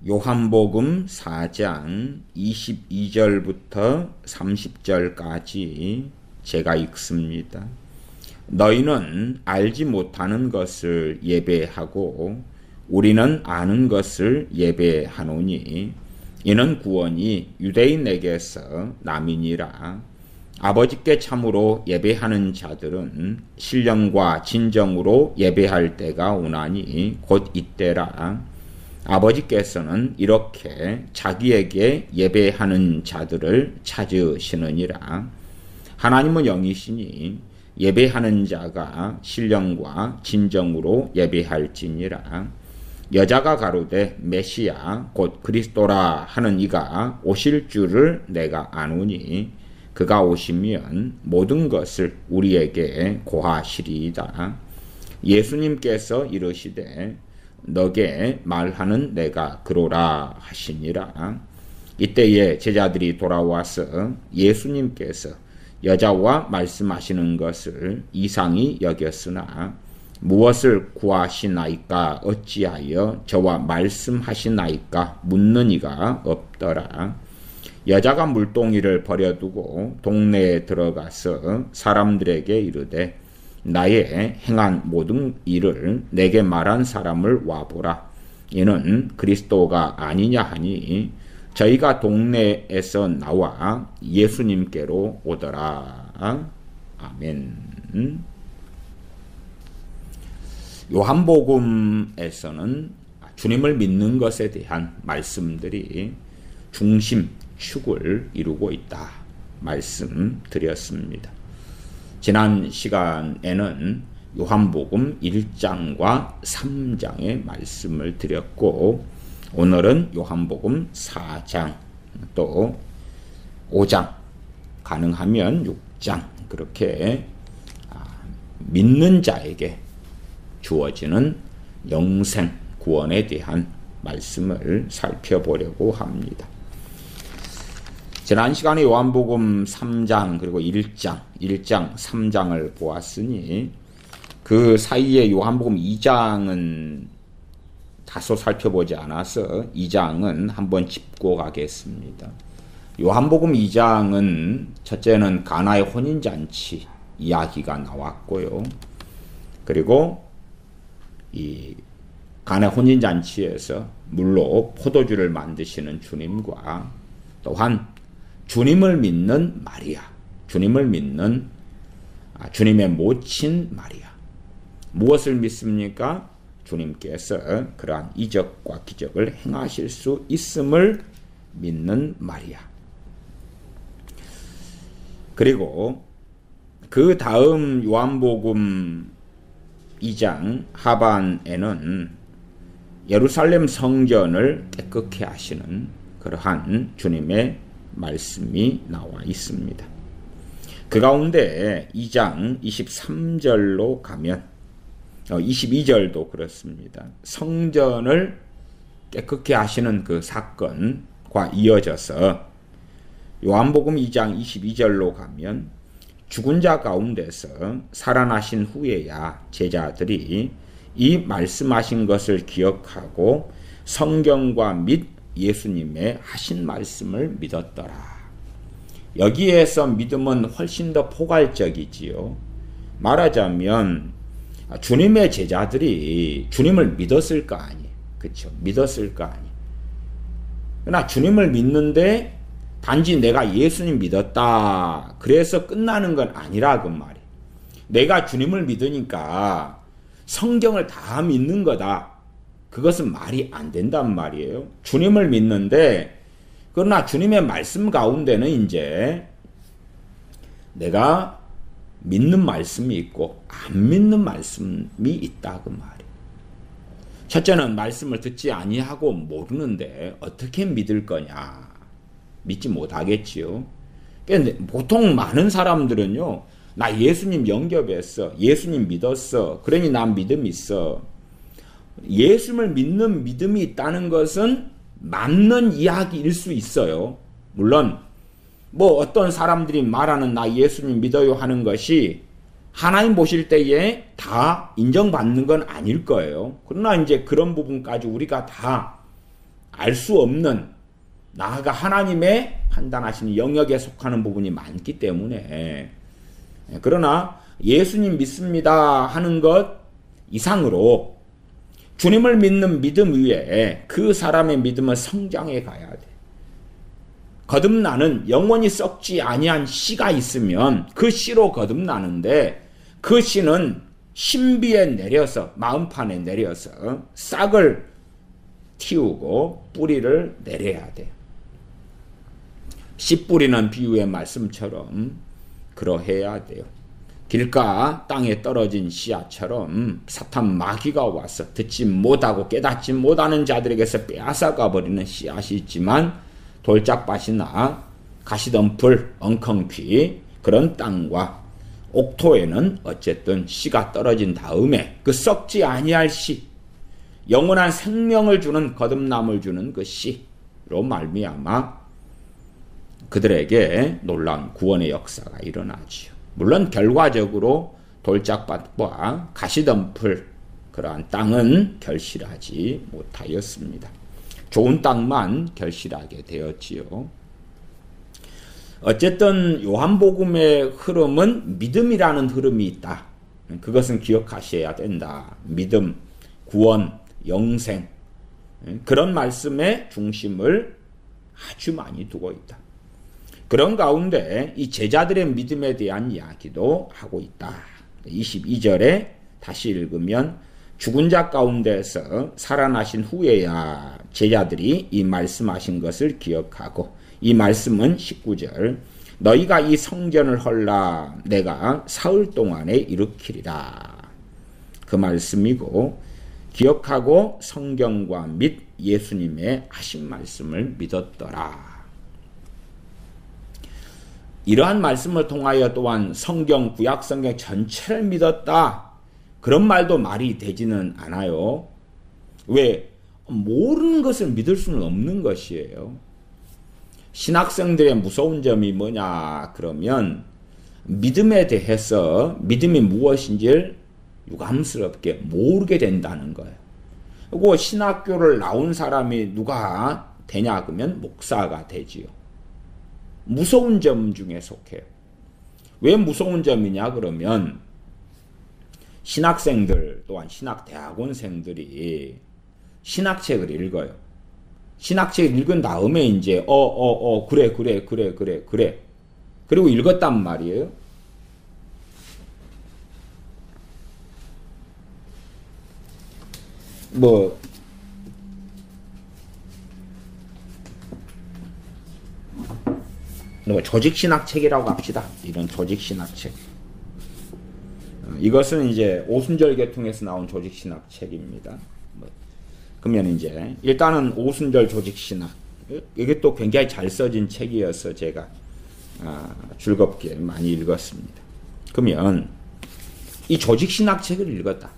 요한복음 4장 22절부터 30절까지 제가 읽습니다. 너희는 알지 못하는 것을 예배하고 우리는 아는 것을 예배하노니 이는 구원이 유대인에게서 남이니라. 아버지께 참으로 예배하는 자들은 신령과 진정으로 예배할 때가 오나니 곧 이때라. 아버지께서는 이렇게 자기에게 예배하는 자들을 찾으시느니라. 하나님은 영이시니 예배하는 자가 신령과 진정으로 예배할지니라. 여자가 가로되 메시아 곧 그리스도라 하는 이가 오실 줄을 내가 아노니 그가 오시면 모든 것을 우리에게 고하시리이다. 예수님께서 이르시되 너게 말하는 내가 그로라 하시니라. 이때에 제자들이 돌아와서 예수님께서 여자와 말씀하시는 것을 이상히 여겼으나 무엇을 구하시나이까 어찌하여 저와 말씀하시나이까 묻는 이가 없더라. 여자가 물동이를 버려두고 동네에 들어가서 사람들에게 이르되 나의 행한 모든 일을 내게 말한 사람을 와보라. 이는 그리스도가 아니냐 하니 저희가 동네에서 나와 예수님께로 오더라. 아멘. 요한복음에서는 주님을 믿는 것에 대한 말씀들이 중심, 축을 이루고 있다 말씀드렸습니다. 지난 시간에는 요한복음 1장과 3장의 말씀을 드렸고 오늘은 요한복음 4장 또 5장 가능하면 6장 그렇게 믿는 자에게 주어지는 영생 구원에 대한 말씀을 살펴보려고 합니다. 지난 시간에 요한복음 3장 그리고 1장, 3장을 보았으니 그 사이에 요한복음 2장은 다소 살펴보지 않아서 2장은 한번 짚고 가겠습니다. 요한복음 2장은 첫째는 가나의 혼인잔치 이야기가 나왔고요. 그리고 이 가나의 혼인잔치에서 물로 포도주를 만드시는 주님과 또한 주님을 믿는 마리아, 주님을 믿는 주님의 모친 마리아. 무엇을 믿습니까? 주님께서 그러한 이적과 기적을 행하실 수 있음을 믿는 마리아. 그리고 그 다음 요한복음 2장 하반에는 예루살렘 성전을 깨끗게 하시는 그러한 주님의 말씀이 나와 있습니다. 그 가운데 2장 23절로 가면 22절도 그렇습니다. 성전을 깨끗게 하시는 그 사건과 이어져서 요한복음 2장 22절로 가면 죽은 자 가운데서 살아나신 후에야 제자들이 이 말씀하신 것을 기억하고 성경과 및 예수님의 하신 말씀을 믿었더라. 여기에서 믿음은 훨씬 더 포괄적이지요. 말하자면 주님의 제자들이 주님을 믿었을 거 아니에요. 그렇죠? 믿었을 거 아니에요. 그러나 주님을 믿는데 단지 내가 예수님 믿었다 그래서 끝나는 건 아니라 그 말이에요. 내가 주님을 믿으니까 성경을 다 믿는 거다. 그것은 말이 안 된단 말이에요. 주님을 믿는데 그러나 주님의 말씀 가운데는 이제 내가 믿는 말씀이 있고 안 믿는 말씀이 있다 그 말이에요. 첫째는 말씀을 듣지 아니하고 모르는데 어떻게 믿을 거냐. 믿지 못하겠지요. 그런데 보통 많은 사람들은요. 나 예수님 영접했어. 예수님 믿었어. 그러니 난 믿음 있어. 예수님을 믿는 믿음이 있다는 것은 맞는 이야기일 수 있어요. 물론 뭐 어떤 사람들이 말하는 나 예수님 믿어요 하는 것이 하나님 보실 때에 다 인정받는 건 아닐 거예요. 그러나 이제 그런 부분까지 우리가 다 알 수 없는, 나아가 하나님의 판단하시는 영역에 속하는 부분이 많기 때문에, 그러나 예수님 믿습니다 하는 것 이상으로 주님을 믿는 믿음 위에 그 사람의 믿음은 성장해 가야 돼. 거듭나는 영원히 썩지 아니한 씨가 있으면 그 씨로 거듭나는데, 그 씨는 신비에 내려서, 마음판에 내려서 싹을 틔우고 뿌리를 내려야 돼요. 씨 뿌리는 비유의 말씀처럼 그러해야 돼요. 길가 땅에 떨어진 씨앗처럼 사탄 마귀가 와서 듣지 못하고 깨닫지 못하는 자들에게서 빼앗아가 버리는 씨앗이 있지만, 돌짝밭이나 가시덤불, 엉겅퀴 그런 땅과 옥토에는 어쨌든 씨가 떨어진 다음에 그 썩지 아니할 씨, 영원한 생명을 주는, 거듭남을 주는 그 씨로 말미암아 그들에게 놀라운 구원의 역사가 일어나지요. 물론 결과적으로 돌짝밭과 가시덤불 그러한 땅은 결실하지 못하였습니다. 좋은 땅만 결실하게 되었지요. 어쨌든 요한복음의 흐름은 믿음이라는 흐름이 있다. 그것은 기억하셔야 된다. 믿음, 구원, 영생, 그런 말씀의 중심을 아주 많이 두고 있다. 그런 가운데 이 제자들의 믿음에 대한 이야기도 하고 있다. 22절에 다시 읽으면, 죽은 자 가운데서 살아나신 후에야 제자들이 이 말씀하신 것을 기억하고, 이 말씀은 19절, 너희가 이 성전을 헐라 내가 사흘 동안에 일으키리라. 그 말씀이고, 기억하고 성경과 및 예수님의 하신 말씀을 믿었더라. 이러한 말씀을 통하여 또한 성경, 구약 성경 전체를 믿었다. 그런 말도 말이 되지는 않아요. 왜? 모르는 것을 믿을 수는 없는 것이에요. 신학생들의 무서운 점이 뭐냐 그러면, 믿음에 대해서 믿음이 무엇인지를 유감스럽게 모르게 된다는 거예요. 그리고 신학교를 나온 사람이 누가 되냐 그러면 목사가 되지요. 무서운 점 중에 속해요. 왜 무서운 점이냐 그러면, 신학생들 또한 신학대학원생들이 신학책을 읽어요. 신학책을 읽은 다음에 이제 그래 그리고 읽었단 말이에요. 뭐 조직신학책이라고 합시다. 이런 조직신학책. 이것은 이제 오순절 계통에서 나온 조직신학책입니다. 그러면 이제 일단은 오순절 조직신학, 이게 또 굉장히 잘 써진 책이어서 제가 즐겁게 많이 읽었습니다. 그러면 이 조직신학책을 읽었다.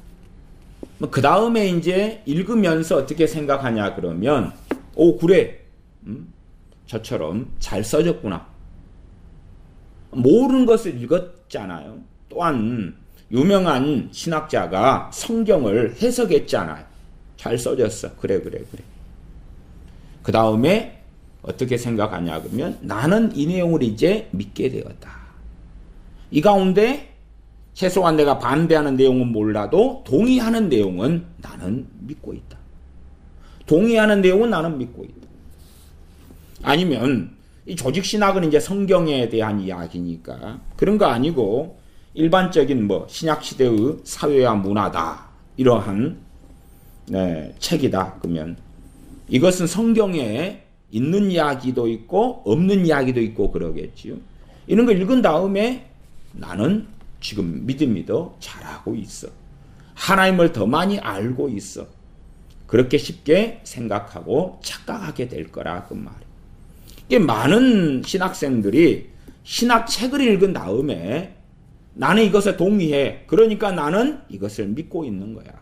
그 다음에 이제 읽으면서 어떻게 생각하냐 그러면, 그래, 저처럼 잘 써졌구나. 모르는 것을 읽었잖아요. 또한 유명한 신학자가 성경을 해석했잖아요. 잘 써졌어. 그래. 그 다음에 어떻게 생각하냐 그러면, 나는 이 내용을 이제 믿게 되었다. 이 가운데 최소한 내가 반대하는 내용은 몰라도 동의하는 내용은 나는 믿고 있다. 동의하는 내용은 나는 믿고 있다. 아니면 이 조직신학은 이제 성경에 대한 이야기니까 그런 거 아니고 일반적인 신약시대의 사회와 문화다, 이러한 책이다 그러면, 이것은 성경에 있는 이야기도 있고 없는 이야기도 있고 그러겠지요. 이런 거 읽은 다음에 나는 지금 믿음이 더 잘하고 있어. 하나님을 더 많이 알고 있어. 그렇게 쉽게 생각하고 착각하게 될 거라 그 말이에요. 이게 많은 신학생들이 신학책을 읽은 다음에 나는 이것에 동의해. 그러니까 나는 이것을 믿고 있는 거야.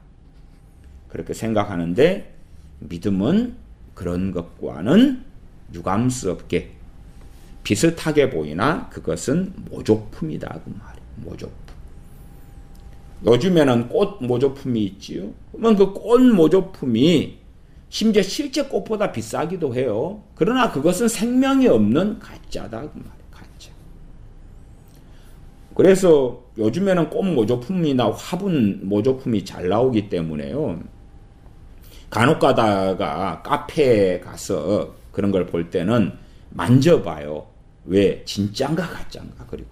그렇게 생각하는데, 믿음은 그런 것과는 유감스럽게 비슷하게 보이나 그것은 모조품이다 그 말이에요. 모조품. 요즘에는 꽃 모조품이 있지요. 그러면 그 꽃 모조품이 심지어 실제 꽃보다 비싸기도 해요. 그러나 그것은 생명이 없는 가짜다 그 말이에요. 가짜. 그래서 요즘에는 꽃 모조품이나 화분 모조품이 잘 나오기 때문에요. 간혹 가다가 카페에 가서 그런 걸 볼 때는 만져봐요. 왜? 진짠가 가짠가. 그리고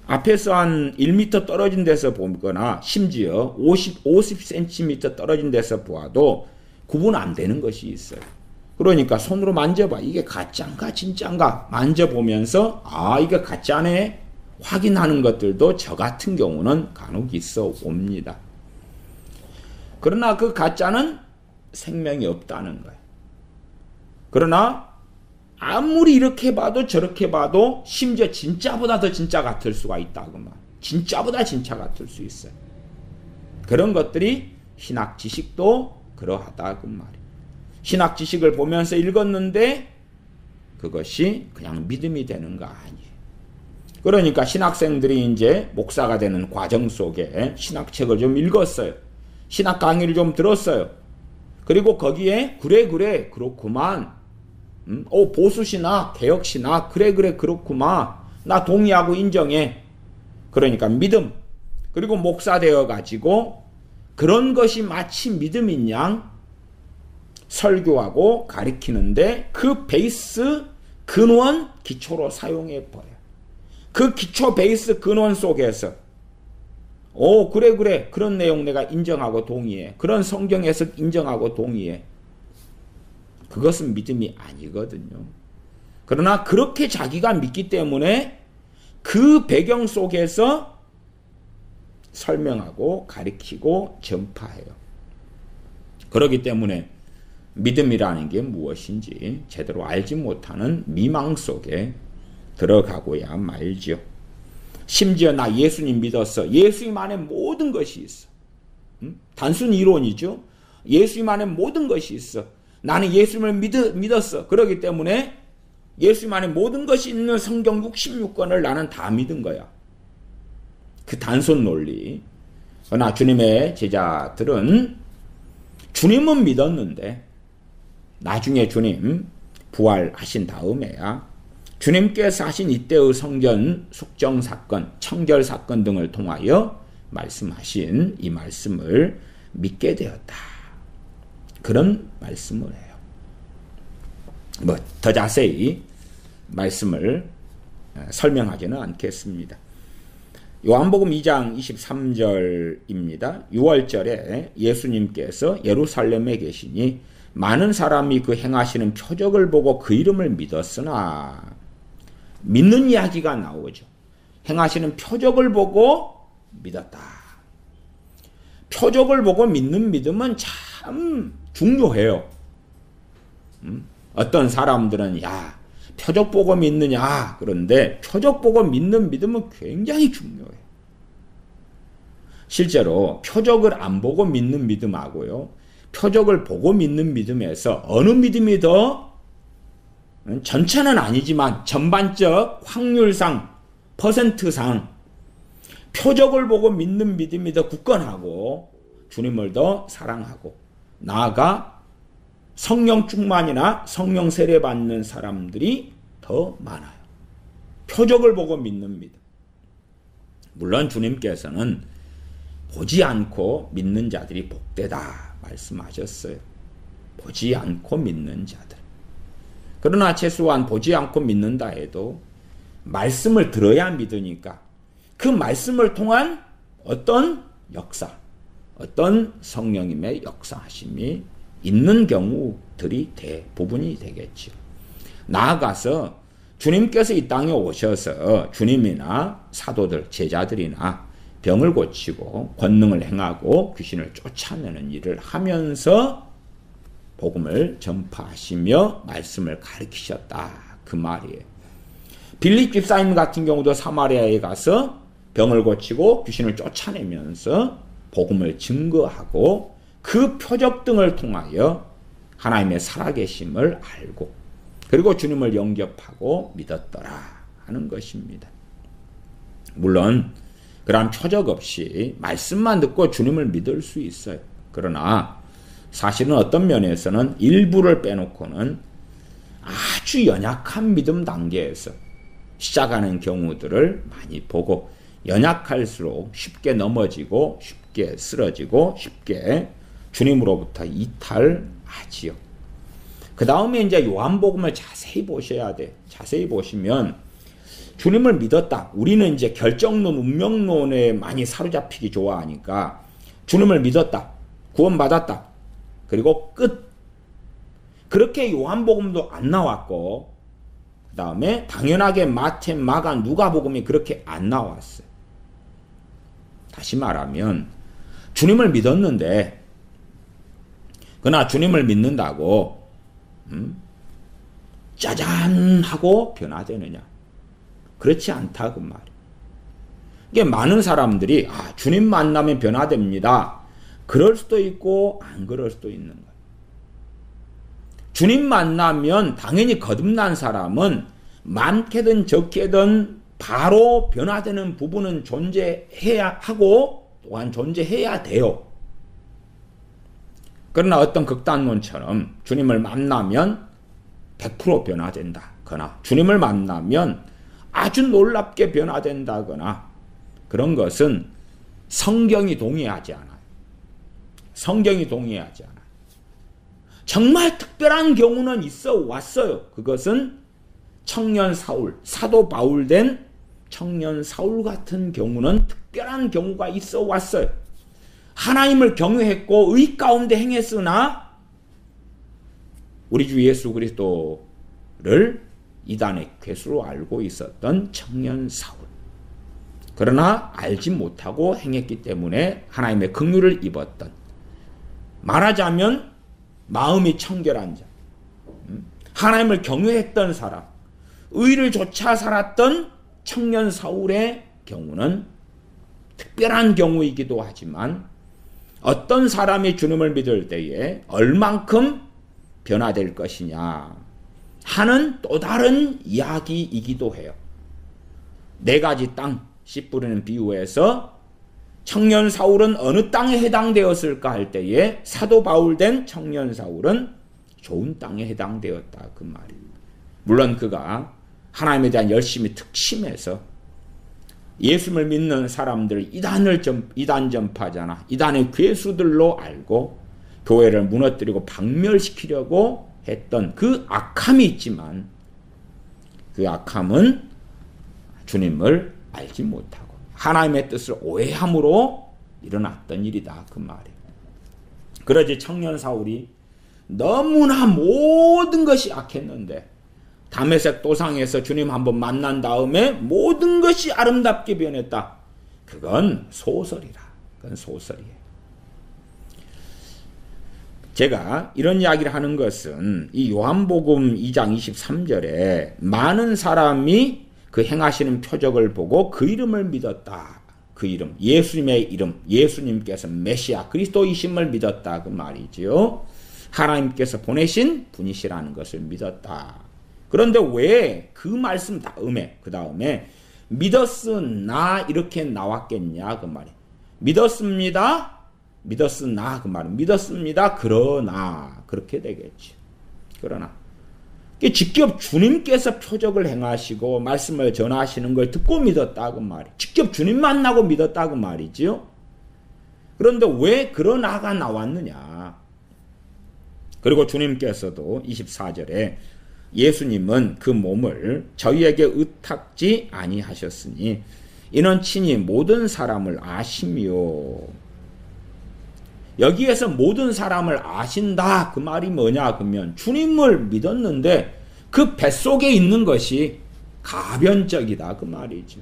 앞에서 한 1m 떨어진 데서 보거나 심지어 50cm 떨어진 데서 보아도 구분 안 되는 것이 있어요. 그러니까 손으로 만져봐. 이게 가짠가 진짠가 만져보면서 아 이게 가짜네 확인하는 것들도 저 같은 경우는 간혹 있어 옵니다. 그러나 그 가짜는 생명이 없다는 거예요. 그러나 아무리 이렇게 봐도 저렇게 봐도 심지어 진짜보다 더 진짜 같을 수가 있다고만. 진짜보다 진짜 같을 수 있어요. 그런 것들이 신학 지식도 그러하다 그 말이에요. 신학 지식을 보면서 읽었는데 그것이 그냥 믿음이 되는 거 아니에요. 그러니까 신학생들이 이제 목사가 되는 과정 속에 신학책을 좀 읽었어요. 신학 강의를 좀 들었어요. 그리고 거기에 그래 그렇구만. 보수신학 개혁신학 그래 그렇구만. 나 동의하고 인정해. 그러니까 믿음. 그리고 목사 되어가지고 그런 것이 마치 믿음인 양 설교하고 가리키는데 그 베이스 근원 기초로 사용해 버려요. 그 기초 베이스 근원 속에서 그래 그런 내용 내가 인정하고 동의해. 그런 성경 해석 인정하고 동의해. 그것은 믿음이 아니거든요. 그러나 그렇게 자기가 믿기 때문에 그 배경 속에서 설명하고 가리키고 전파해요. 그렇기 때문에 믿음이라는 게 무엇인지 제대로 알지 못하는 미망 속에 들어가고야 말지요. 심지어 나 예수님 믿었어. 예수님 안에 모든 것이 있어. 단순 이론이죠. 예수님 안에 모든 것이 있어. 나는 예수님을 믿었어. 그렇기 때문에 예수님 안에 모든 것이 있는 성경 66권을 나는 다 믿은 거야. 그 단순 논리. 그러나 주님의 제자들은 주님은 믿었는데 나중에 주님 부활하신 다음에야 주님께서 하신 이때의 성전 숙정 사건, 청결 사건 등을 통하여 말씀하신 이 말씀을 믿게 되었다. 그런 말씀을 해요. 더 자세히 말씀을 설명하지는 않겠습니다. 요한복음 2장 23절입니다. 6월절에 예수님께서 예루살렘에 계시니 많은 사람이 그 행하시는 표적을 보고 그 이름을 믿었으나 믿는 이야기가 나오죠. 행하시는 표적을 보고 믿었다. 표적을 보고 믿는 믿음은 참 중요해요. 어떤 사람들은 표적 보고 믿느냐. 그런데 표적 보고 믿는 믿음은 굉장히 중요해요. 실제로 표적을 안 보고 믿는 믿음하고요. 표적을 보고 믿는 믿음에서 어느 믿음이 더 전체는 아니지만 전반적 확률상 퍼센트상 표적을 보고 믿는 믿음이 더 굳건하고 주님을 더 사랑하고 나아가 성령 충만이나 성령 세례 받는 사람들이 더 많아요. 표적을 보고 믿는 믿음. 물론 주님께서는 보지 않고 믿는 자들이 복되다 말씀하셨어요. 보지 않고 믿는 자들. 그러나 최소한 보지 않고 믿는다 해도 말씀을 들어야 믿으니까 그 말씀을 통한 어떤 역사, 어떤 성령님의 역사하심이 있는 경우들이 대부분이 되겠죠. 나아가서 주님께서 이 땅에 오셔서 주님이나 사도들, 제자들이나 병을 고치고 권능을 행하고 귀신을 쫓아내는 일을 하면서 복음을 전파하시며 말씀을 가르치셨다. 그 말이에요. 빌립 집사님 같은 경우도 사마리아에 가서 병을 고치고 귀신을 쫓아내면서 복음을 증거하고 그 표적 등을 통하여 하나님의 살아계심을 알고 그리고 주님을 영접하고 믿었더라 하는 것입니다. 물론 그러한 표적 없이 말씀만 듣고 주님을 믿을 수 있어요. 그러나 사실은 어떤 면에서는 일부를 빼놓고는 아주 연약한 믿음 단계에서 시작하는 경우들을 많이 보고, 연약할수록 쉽게 넘어지고 쉽게 쓰러지고 쉽게 주님으로부터 이탈하지요. 그 다음에 이제 요한복음을 자세히 보셔야 돼. 자세히 보시면 주님을 믿었다. 우리는 이제 결정론, 운명론에 많이 사로잡히기 좋아하니까 주님을 믿었다. 구원받았다. 그리고 끝. 그렇게 요한복음도 안 나왔고, 그 다음에 당연하게 마태, 마가, 누가복음이 그렇게 안 나왔어요. 다시 말하면 주님을 믿었는데, 그러나 주님을 믿는다고 짜잔 하고 변화되느냐? 그렇지 않다 그 말이에요. 이게 많은 사람들이 주님 만나면 변화됩니다. 그럴 수도 있고 안 그럴 수도 있는 거예요. 주님 만나면 당연히 거듭난 사람은 많게든 적게든 바로 변화되는 부분은 존재해야 하고 또한 존재해야 돼요. 그러나 어떤 극단론처럼 주님을 만나면 100% 변화된다거나 주님을 만나면 아주 놀랍게 변화된다거나 그런 것은 성경이 동의하지 않아요. 성경이 동의하지 않아요. 정말 특별한 경우는 있어 왔어요. 그것은 청년 사울, 사도 바울 된 청년 사울 같은 경우는 특별한 경우가 있어 왔어요. 하나님을 경외했고 의 가운데 행했으나 우리 주 예수 그리스도를 이단의 괴수로 알고 있었던 청년 사울. 그러나 알지 못하고 행했기 때문에 하나님의 긍휼을 입었던, 말하자면 마음이 청결한 자, 하나님을 경외했던 사람, 의를 좇아 살았던 청년 사울의 경우는 특별한 경우이기도 하지만 어떤 사람이 주님을 믿을 때에 얼만큼 변화될 것이냐 하는 또 다른 이야기이기도 해요. 4가지 땅, 씨 뿌리는 비유에서 청년 사울은 어느 땅에 해당되었을까 할 때에 사도 바울 된 청년 사울은 좋은 땅에 해당되었다 그 말이에요. 물론 그가 하나님에 대한 열심이 특심해서 예수를 믿는 사람들 이단 전파자나 이단의 괴수들로 알고 교회를 무너뜨리고 박멸시키려고 했던 그 악함이 있지만 그 악함은 주님을 알지 못하고 하나님의 뜻을 오해함으로 일어났던 일이다 그 말이에요. 그러지 청년 사울이 너무나 모든 것이 악했는데 다메섹 도상에서 주님 한번 만난 다음에 모든 것이 아름답게 변했다. 그건 소설이라. 그건 소설이에요. 제가 이런 이야기를 하는 것은 이 요한복음 2장 23절에 많은 사람이 그 행하시는 표적을 보고 그 이름을 믿었다. 그 이름, 예수님의 이름, 예수님께서 메시아 그리스도이심을 믿었다 그 말이지요. 하나님께서 보내신 분이시라는 것을 믿었다. 그런데 왜 그 말씀 다음에 그 다음에 믿었으나 이렇게 나왔겠냐 그 말이에요. 믿었습니다. 믿었으나 그 말은 믿었습니다. 그러나 그렇게 되겠지. 그러나 직접 주님께서 표적을 행하시고 말씀을 전하시는 걸 듣고 믿었다 그 말이에요. 직접 주님 만나고 믿었다 그 말이지요. 그런데 왜 그러나가 나왔느냐. 그리고 주님께서도 24절에 예수님은 그 몸을 저희에게 의탁지 아니하셨으니 이는 친히 모든 사람을 아심이요. 여기에서 모든 사람을 아신다 그 말이 뭐냐 그러면 주님을 믿었는데 그 뱃속에 있는 것이 가변적이다 그 말이죠.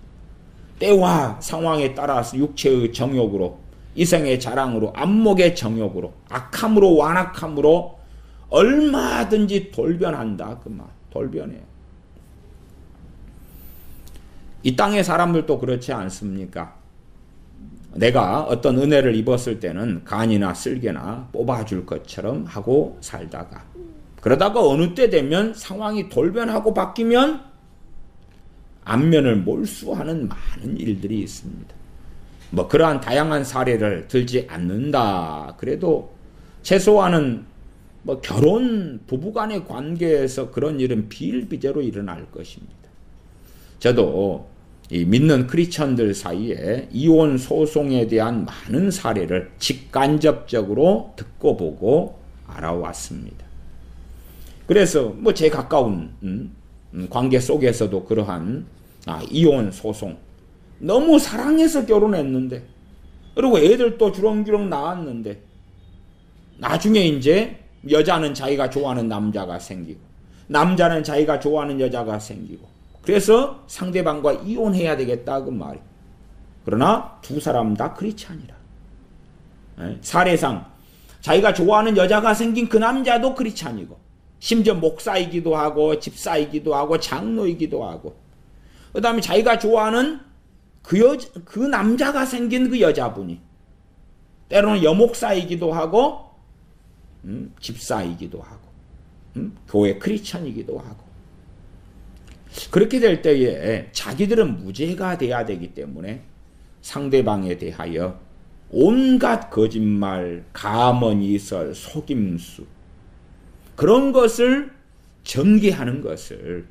때와 상황에 따라서 육체의 정욕으로 이생의 자랑으로 안목의 정욕으로 악함으로 완악함으로 얼마든지 돌변한다 그 말. 돌변해요. 이 땅의 사람들도 그렇지 않습니까? 내가 어떤 은혜를 입었을 때는 간이나 쓸개나 뽑아줄 것처럼 하고 살다가 그러다가 어느 때 되면 상황이 돌변하고 바뀌면 안면을 몰수하는 많은 일들이 있습니다. 그러한 다양한 사례를 들지 않는다. 그래도 최소한은 뭐 결혼 부부간의 관계에서 그런 일은 비일비재로 일어날 것입니다. 저도 이 믿는 크리스천들 사이에 이혼 소송에 대한 많은 사례를 직간접적으로 듣고 보고 알아왔습니다. 그래서 뭐 제 가까운 관계 속에서도 그러한 이혼 소송, 너무 사랑해서 결혼했는데, 그리고 애들도 주렁주렁 낳았는데, 나중에 이제 여자는 자기가 좋아하는 남자가 생기고, 남자는 자기가 좋아하는 여자가 생기고, 그래서 상대방과 이혼해야 되겠다 그 말이. 그러나 두 사람 다 크리스찬이라. 사례상 자기가 좋아하는 여자가 생긴 그 남자도 크리스찬이고, 심지어 목사이기도 하고 집사이기도 하고 장로이기도 하고, 그 다음에 자기가 좋아하는 그 남자가 생긴 그 여자분이 때로는 여목사이기도 하고 집사이기도 하고 교회 크리스천이기도 하고, 그렇게 될 때에 자기들은 무죄가 돼야 되기 때문에 상대방에 대하여 온갖 거짓말, 가먼이설, 속임수, 그런 것을 전개하는 것을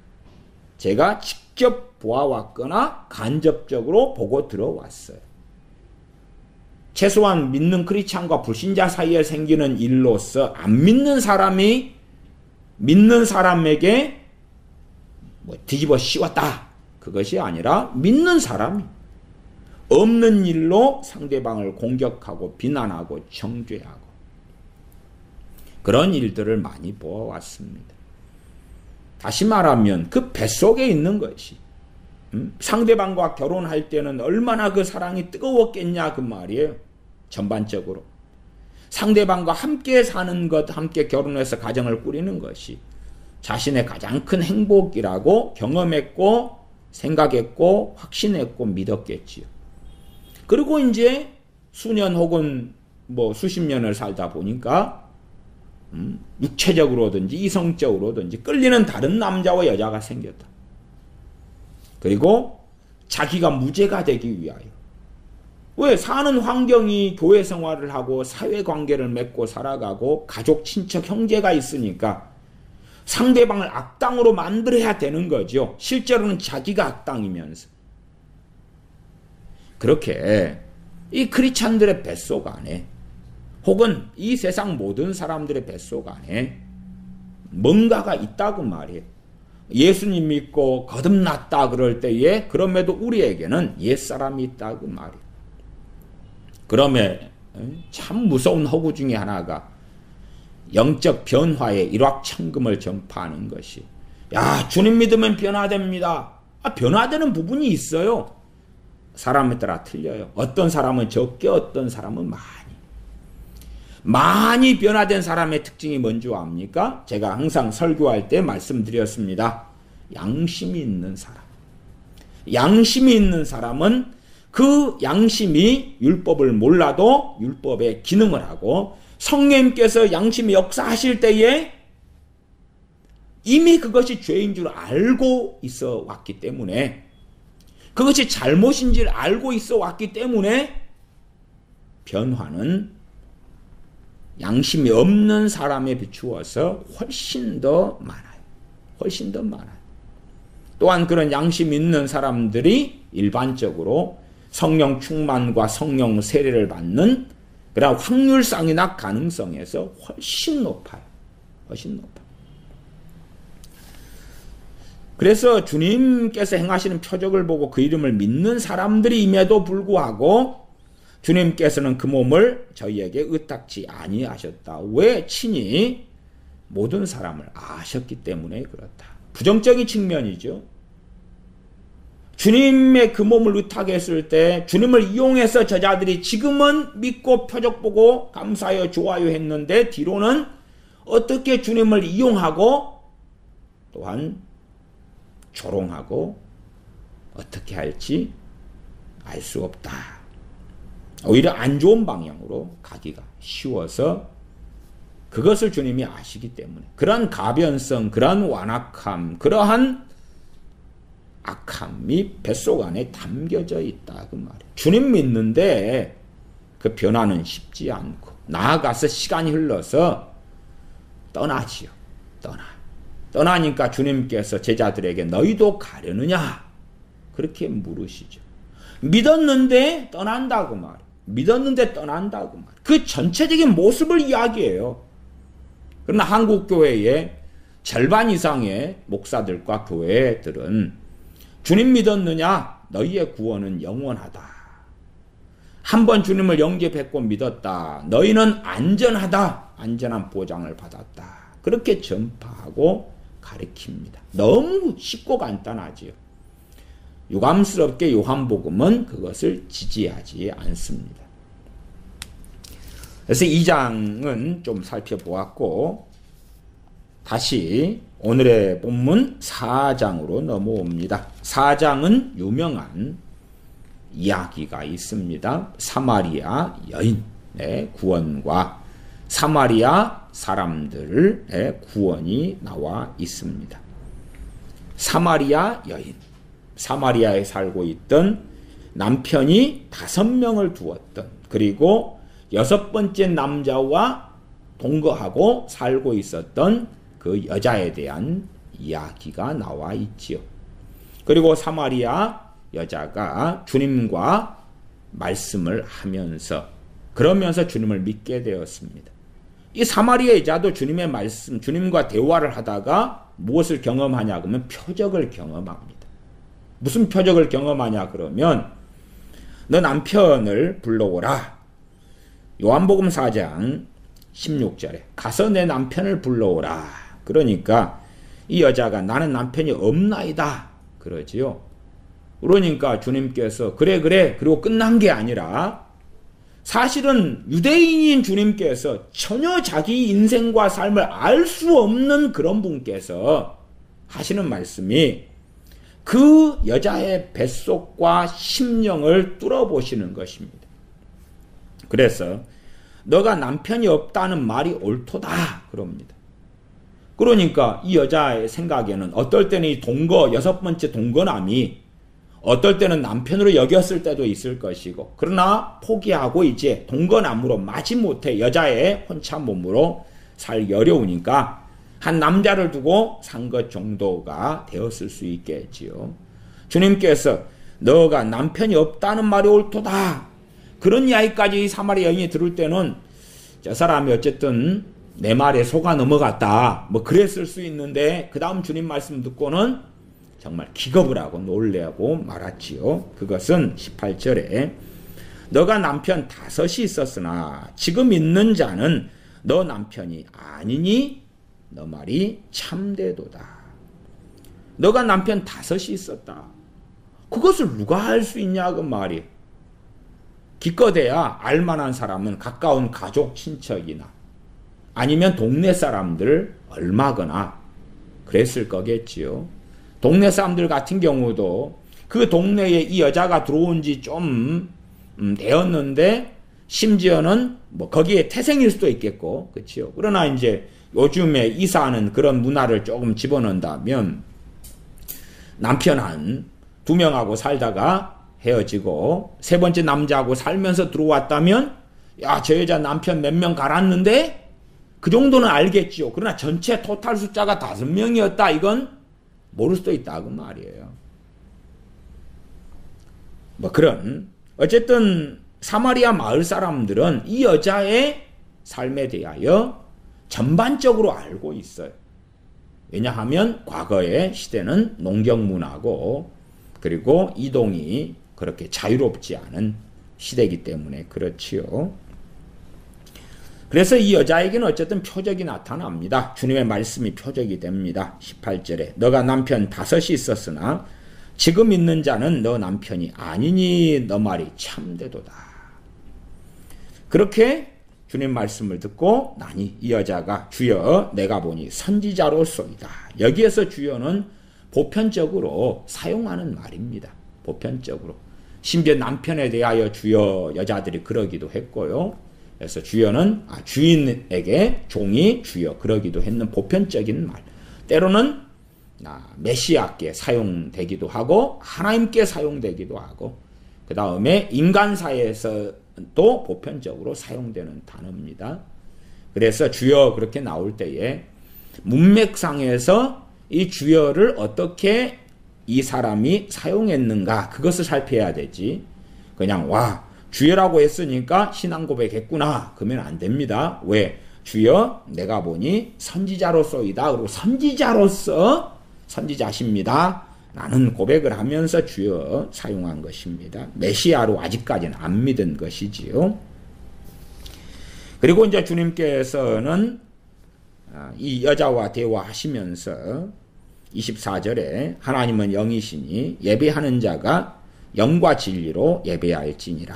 제가 직접 보아왔거나 간접적으로 보고 들어왔어요. 최소한 믿는 크리스찬과 불신자 사이에 생기는 일로서 안 믿는 사람이 믿는 사람에게 뭐 뒤집어 씌웠다, 그것이 아니라 믿는 사람이 없는 일로 상대방을 공격하고 비난하고 정죄하고 그런 일들을 많이 보아왔습니다. 다시 말하면 그 뱃속에 있는 것이 상대방과 결혼할 때는 얼마나 그 사랑이 뜨거웠겠냐 그 말이에요. 전반적으로 상대방과 함께 사는 것, 함께 결혼해서 가정을 꾸리는 것이 자신의 가장 큰 행복이라고 경험했고 생각했고 확신했고 믿었겠지요. 그리고 이제 수년 혹은 뭐 수십 년을 살다 보니까 육체적으로든지 이성적으로든지 끌리는 다른 남자와 여자가 생겼다. 그리고 자기가 무죄가 되기 위하여, 왜 사는 환경이 교회 생활을 하고 사회관계를 맺고 살아가고 가족, 친척, 형제가 있으니까 상대방을 악당으로 만들어야 되는 거죠. 실제로는 자기가 악당이면서. 그렇게 이 크리스찬들의 뱃속 안에 혹은 이 세상 모든 사람들의 뱃속 안에 뭔가가 있다고 말이에요. 예수님 믿고 거듭났다 그럴 때에 그럼에도 우리에게는 옛사람이 있다고 말이에요. 그러면 참 무서운 허구 중에 하나가 영적 변화의 일확천금을 전파하는 것이, 야, 주님 믿으면 변화됩니다. 변화되는 부분이 있어요. 사람에 따라 틀려요. 어떤 사람은 적게, 어떤 사람은 많이 변화된 사람의 특징이 뭔지 압니까? 제가 항상 설교할 때 말씀드렸습니다. 양심이 있는 사람. 양심이 있는 사람은 그 양심이 율법을 몰라도 율법의 기능을 하고, 성령님께서 양심이 역사하실 때에 이미 그것이 죄인 줄 알고 있어 왔기 때문에, 그것이 잘못인 줄 알고 있어 왔기 때문에 변화는 양심이 없는 사람에 비추어서 훨씬 더 많아요. 훨씬 더 많아요. 또한 그런 양심 있는 사람들이 일반적으로 성령 충만과 성령 세례를 받는 그런 확률상이나 가능성에서 훨씬 높아요. 훨씬 높아요. 그래서 주님께서 행하시는 표적을 보고 그 이름을 믿는 사람들임에도 불구하고 주님께서는 그 몸을 저희에게 의탁지 아니하셨다. 왜? 친히 모든 사람을 아셨기 때문에 그렇다. 부정적인 측면이죠. 주님의 그 몸을 의탁했을 때 주님을 이용해서 저자들이 지금은 믿고 표적 보고 감사하여 좋아요 했는데 뒤로는 어떻게 주님을 이용하고 또한 조롱하고 어떻게 할지 알 수 없다. 오히려 안 좋은 방향으로 가기가 쉬워서 그것을 주님이 아시기 때문에 그러한 가변성, 그러한 완악함, 그러한 악함이 뱃속 안에 담겨져 있다 그 말이에요. 주님 믿는데 그 변화는 쉽지 않고 나아가서 시간이 흘러서 떠나지요. 떠나니까 주님께서 제자들에게 너희도 가려느냐? 그렇게 물으시죠. 믿었는데 떠난다고 말이에요. 믿었는데 떠난다고 말이에요. 그 전체적인 모습을 이야기해요. 그러나 한국교회의 절반 이상의 목사들과 교회들은 주님 믿었느냐? 너희의 구원은 영원하다. 한번 주님을 영접했고 믿었다. 너희는 안전하다. 안전한 보장을 받았다. 그렇게 전파하고 가르칩니다. 너무 쉽고 간단하지요. 유감스럽게 요한복음은 그것을 지지하지 않습니다. 그래서 2장은 좀 살펴보았고 다시 오늘의 본문 4장으로 넘어옵니다. 4장은 유명한 이야기가 있습니다. 사마리아 여인의 구원과 사마리아 사람들의 구원이 나와 있습니다. 사마리아 여인, 사마리아에 살고 있던 남편이 5명을 두었던, 그리고 6번째 남자와 동거하고 살고 있었던 그 여자에 대한 이야기가 나와 있지요. 그리고 사마리아 여자가 주님과 말씀을 하면서 그러면서 주님을 믿게 되었습니다. 이 사마리아 여자도 주님의 말씀, 주님과 대화를 하다가 무엇을 경험하냐 그러면 표적을 경험합니다. 무슨 표적을 경험하냐 그러면 너 남편을 불러오라. 요한복음 4장 16절에 가서 내 남편을 불러오라. 그러니까 이 여자가 나는 남편이 없나이다 그러지요. 그러니까 주님께서 그래 그리고 끝난 게 아니라 사실은 유대인인 주님께서 전혀 자기 인생과 삶을 알 수 없는 그런 분께서 하시는 말씀이 그 여자의 뱃속과 심령을 뚫어보시는 것입니다. 그래서 너가 남편이 없다는 말이 옳도다 그럽니다. 그러니까 이 여자의 생각에는 어떨 때는 이 동거, 6번째 동거남이 어떨 때는 남편으로 여겼을 때도 있을 것이고, 그러나 포기하고 이제 동거남으로 마지못해 여자의 혼자 몸으로 살기 어려우니까 한 남자를 두고 산 것 정도가 되었을 수 있겠지요. 주님께서 너가 남편이 없다는 말이 옳도다. 그런 이야기까지 사마리아 여인이 들을 때는 저 사람이 어쨌든 내 말에 속아 넘어갔다. 뭐 그랬을 수 있는데 그 다음 주님 말씀 듣고는 정말 기겁을 하고 놀래고 말았지요. 그것은 18절에 너가 남편 5이 있었으나 지금 있는 자는 너 남편이 아니니 너 말이 참되도다. 너가 남편 5이 있었다. 그것을 누가 할 수 있냐 그 말이. 기껏해야 알만한 사람은 가까운 가족 친척이나 아니면 동네 사람들 얼마거나 그랬을 거겠지요. 동네 사람들 같은 경우도 그 동네에 이 여자가 들어온 지 좀 되었는데 심지어는 뭐 거기에 태생일 수도 있겠고, 그렇죠. 그러나 이제 요즘에 이사하는 그런 문화를 조금 집어넣는다면 남편 한 2명하고 살다가 헤어지고 3번째 남자하고 살면서 들어왔다면 야, 저 여자 남편 몇 명 갈았는데 그 정도는 알겠지요. 그러나 전체 토탈 숫자가 5명이었다 이건 모를 수도 있다 그 말이에요. 뭐 그런 어쨌든 사마리아 마을 사람들은 이 여자의 삶에 대하여 전반적으로 알고 있어요. 왜냐하면 과거의 시대는 농경 문화고 그리고 이동이 그렇게 자유롭지 않은 시대이기 때문에 그렇지요. 그래서 이 여자에게는 어쨌든 표적이 나타납니다. 주님의 말씀이 표적이 됩니다. 18절에 너가 남편 5이 있었으나 지금 있는 자는 너 남편이 아니니 너 말이 참되도다. 그렇게 주님 말씀을 듣고 나니 이 여자가 주여 내가 보니 선지자로소이다. 여기에서 주여는 보편적으로 사용하는 말입니다. 보편적으로. 심지어 남편에 대하여 주여 여자들이 그러기도 했고요. 그래서 주여는 주인에게 종이 주여 그러기도 했는 보편적인 말. 때로는 메시아께 사용되기도 하고 하나님께 사용되기도 하고 그 다음에 인간사에서는 또 보편적으로 사용되는 단어입니다. 그래서 주여 그렇게 나올 때에 문맥상에서 이 주여를 어떻게 이 사람이 사용했는가 그것을 살펴야 되지. 그냥 와 주여라고 했으니까 신앙 고백했구나 그러면 안 됩니다. 왜? 주여 내가 보니 선지자로서이다. 그리고 선지자십니다. 라는 고백을 하면서 주여 사용한 것입니다. 메시아로 아직까지는 안 믿은 것이지요. 그리고 이제 주님께서는 이 여자와 대화하시면서 24절에 하나님은 영이시니 예배하는 자가 영과 진리로 예배할지니라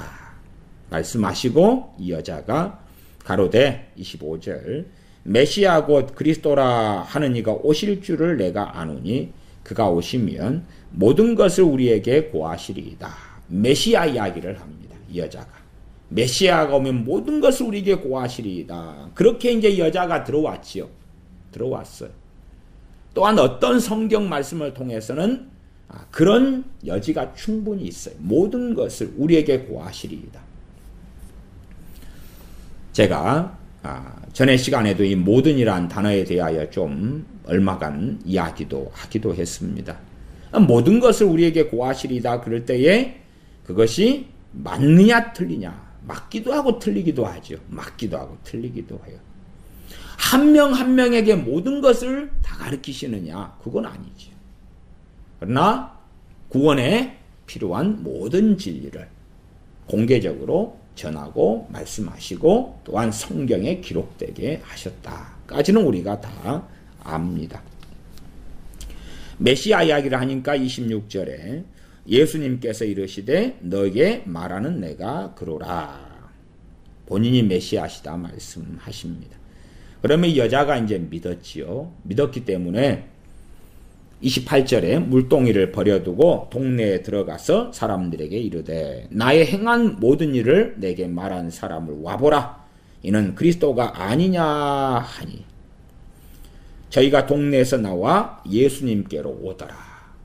말씀하시고 이 여자가 가로되 25절 메시아 곧 그리스도라 하는 이가 오실 줄을 내가 아노니 그가 오시면 모든 것을 우리에게 고하시리이다. 메시아 이야기를 합니다. 이 여자가. 메시아가 오면 모든 것을 우리에게 고하시리이다. 그렇게 이제 여자가 들어왔지요. 들어왔어요. 또한 어떤 성경 말씀을 통해서는 그런 여지가 충분히 있어요. 모든 것을 우리에게 고하시리이다. 제가 전에 시간에도 이 모든이란 단어에 대하여 좀 얼마간 이야기도 하기도 했습니다. 모든 것을 우리에게 고하시리다 그럴 때에 그것이 맞느냐 틀리냐 맞기도 하고 틀리기도 하죠. 맞기도 하고 틀리기도 해요. 한 명 한 명에게 모든 것을 다 가르치시느냐 그건 아니죠. 그러나 구원에 필요한 모든 진리를 공개적으로 전하고 말씀하시고 또한 성경에 기록되게 하셨다까지는 우리가 다 압니다. 메시아 이야기를 하니까 26절에 예수님께서 이르시되 너에게 말하는 내가 그로라. 본인이 메시아시다 말씀하십니다. 그러면 이 여자가 이제 믿었지요. 믿었기 때문에 28절에 물동이를 버려두고 동네에 들어가서 사람들에게 이르되 나의 행한 모든 일을 내게 말한 사람을 와보라. 이는 그리스도가 아니냐 하니 저희가 동네에서 나와 예수님께로 오더라.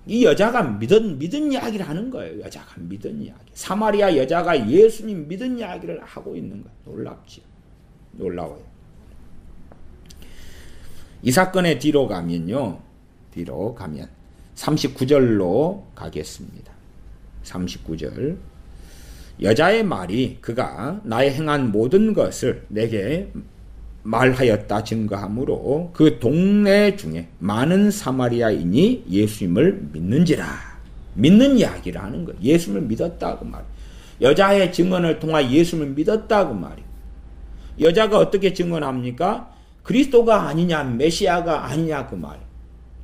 이 여자가 믿은 이야기를 하는 거예요. 여자가 믿은 이야기. 사마리아 여자가 예수님 믿은 이야기를 하고 있는 거예요. 놀랍지요. 놀라워요. 이 사건의 뒤로 가면 39절로 가겠습니다. 39절 여자의 말이 그가 나의 행한 모든 것을 내게 말하였다 증거하므로 그 동네 중에 많은 사마리아인이 예수님을 믿는지라. 믿는 이야기를 하는 거예요. 예수님을 믿었다고 말이에요. 여자의 증언을 통해 예수님을 믿었다고 말이에요. 여자가 어떻게 증언합니까? 그리스도가 아니냐 메시아가 아니냐 그 말.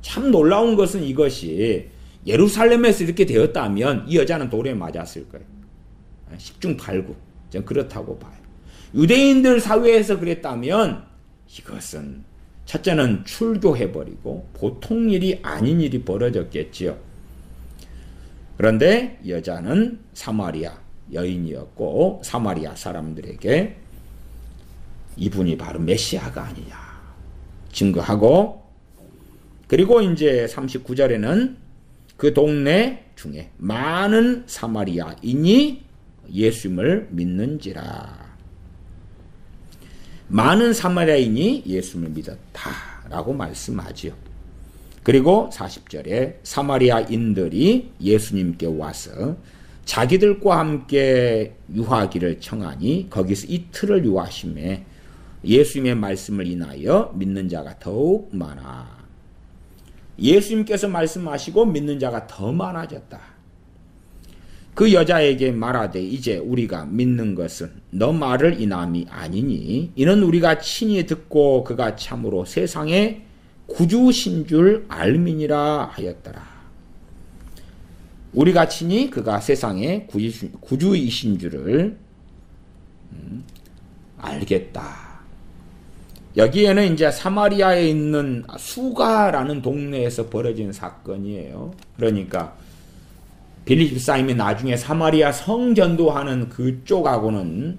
참 놀라운 것은 이것이 예루살렘에서 이렇게 되었다면 이 여자는 돌에 맞았을 거예요. 10중 8구. 전 그렇다고 봐요. 유대인들 사회에서 그랬다면 이것은 첫째는 출교해버리고 보통 일이 아닌 일이 벌어졌겠지요. 그런데 여자는 사마리아 여인이었고 사마리아 사람들에게 이분이 바로 메시아가 아니냐 증거하고 그리고 이제 39절에는 그 동네 중에 많은 사마리아인이 예수님을 믿는지라. 많은 사마리아인이 예수님을 믿었다라고 말씀하지요. 그리고 40절에 사마리아인들이 예수님께 와서 자기들과 함께 유하기를 청하니 거기서 이틀을 유하심에 예수님의 말씀을 인하여 믿는 자가 더욱 많아. 예수님께서 말씀하시고 믿는 자가 더 많아졌다. 그 여자에게 말하되 이제 우리가 믿는 것은 너 말을 인함이 아니니 이는 우리가 친히 듣고 그가 참으로 세상의 구주신 줄 알미니라 하였더라. 우리가 친히 그가 세상의 구주이신 줄을 알겠다. 여기에는 이제 사마리아에 있는 수가라는 동네에서 벌어진 사건이에요. 그러니까 빌립 집사님이 나중에 사마리아 성전도하는 그쪽하고는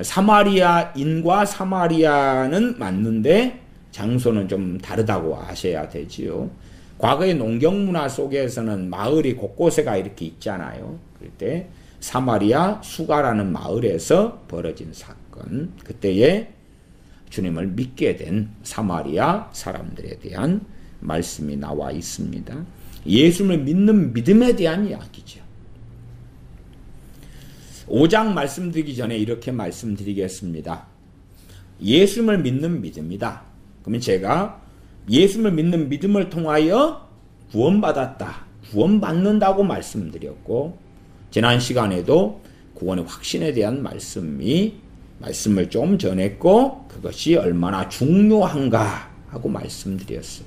사마리아인과 사마리아는 맞는데 장소는 좀 다르다고 아셔야 되지요. 과거의 농경문화 속에서는 마을이 곳곳에가 이렇게 있잖아요. 그럴 때 사마리아 수가라는 마을에서 벌어진 사건, 그때에 주님을 믿게 된 사마리아 사람들에 대한 말씀이 나와 있습니다. 예수를 믿는 믿음에 대한 이야기죠. 5장 말씀드리기 전에 이렇게 말씀드리겠습니다. 예수를 믿는 믿음이다. 그러면 제가 예수를 믿는 믿음을 통하여 구원받았다, 구원받는다고 말씀드렸고, 지난 시간에도 구원의 확신에 대한 말씀을 좀 전했고, 그것이 얼마나 중요한가 하고 말씀드렸어요.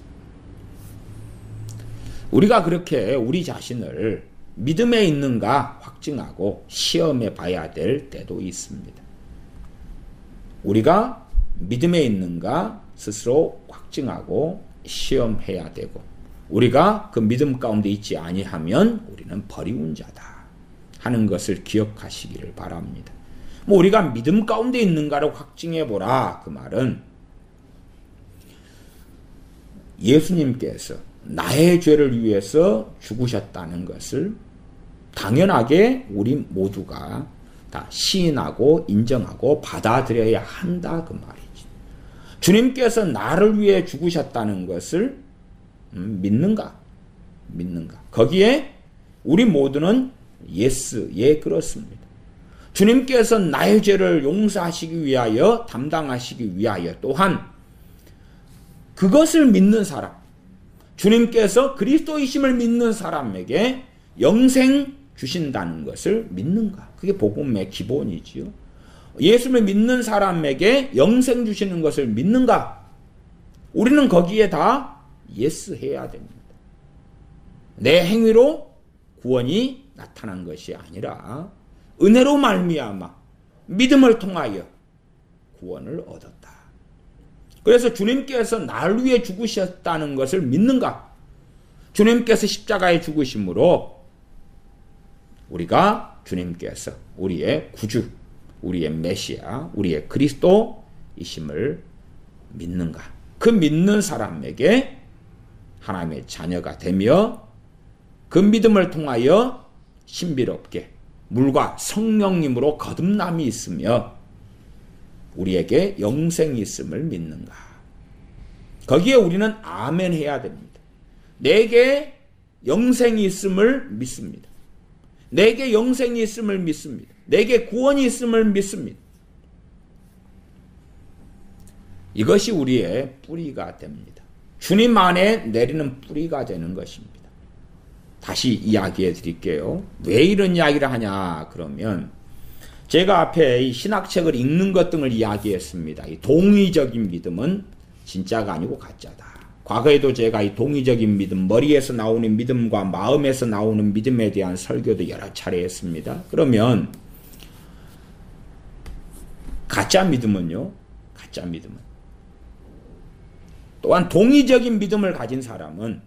우리가 그렇게 우리 자신을 믿음에 있는가 확증하고 시험해 봐야 될 때도 있습니다. 우리가 믿음에 있는가 스스로 확증하고 시험해야 되고, 우리가 그 믿음 가운데 있지 아니하면 우리는 버리운 자다 하는 것을 기억하시기를 바랍니다. 우리가 믿음 가운데 있는가를 확증해 보라, 그 말은 예수님께서 나의 죄를 위해서 죽으셨다는 것을 당연하게 우리 모두가 다 시인하고 인정하고 받아들여야 한다, 그 말이지. 주님께서 나를 위해 죽으셨다는 것을 믿는가? 거기에 우리 모두는 예스, 예, 그렇습니다. 주님께서 나의 죄를 용서하시기 위하여, 담당하시기 위하여, 또한 그것을 믿는 사람, 주님께서 그리스도이심을 믿는 사람에게 영생 주신다는 것을 믿는가? 그게 복음의 기본이지요. 예수를 믿는 사람에게 영생 주시는 것을 믿는가? 우리는 거기에 다 예스 해야 됩니다. 내 행위로 구원이 나타난 것이 아니라 은혜로 말미암아 믿음을 통하여 구원을 얻었다. 그래서 주님께서 나를 위해 죽으셨다는 것을 믿는가? 주님께서 십자가에 죽으심으로 우리가 주님께서 우리의 구주, 우리의 메시아, 우리의 그리스도이심을 믿는가? 그 믿는 사람에게 하나님의 자녀가 되며 그 믿음을 통하여 신비롭게 물과 성령님으로 거듭남이 있으며 우리에게 영생이 있음을 믿는가? 거기에 우리는 아멘 해야 됩니다. 내게 영생이 있음을 믿습니다. 내게 영생이 있음을 믿습니다. 내게 구원이 있음을 믿습니다. 이것이 우리의 뿌리가 됩니다. 주님 안에 내리는 뿌리가 되는 것입니다. 다시 이야기해 드릴게요. 왜 이런 이야기를 하냐 그러면 제가 앞에 이 신학책을 읽는 것 등을 이야기했습니다. 이 동의적인 믿음은 진짜가 아니고 가짜다. 과거에도 제가 이 동의적인 믿음, 머리에서 나오는 믿음과 마음에서 나오는 믿음에 대한 설교도 여러 차례 했습니다. 그러면 가짜 믿음은요? 가짜 믿음은 또한 동의적인 믿음을 가진 사람은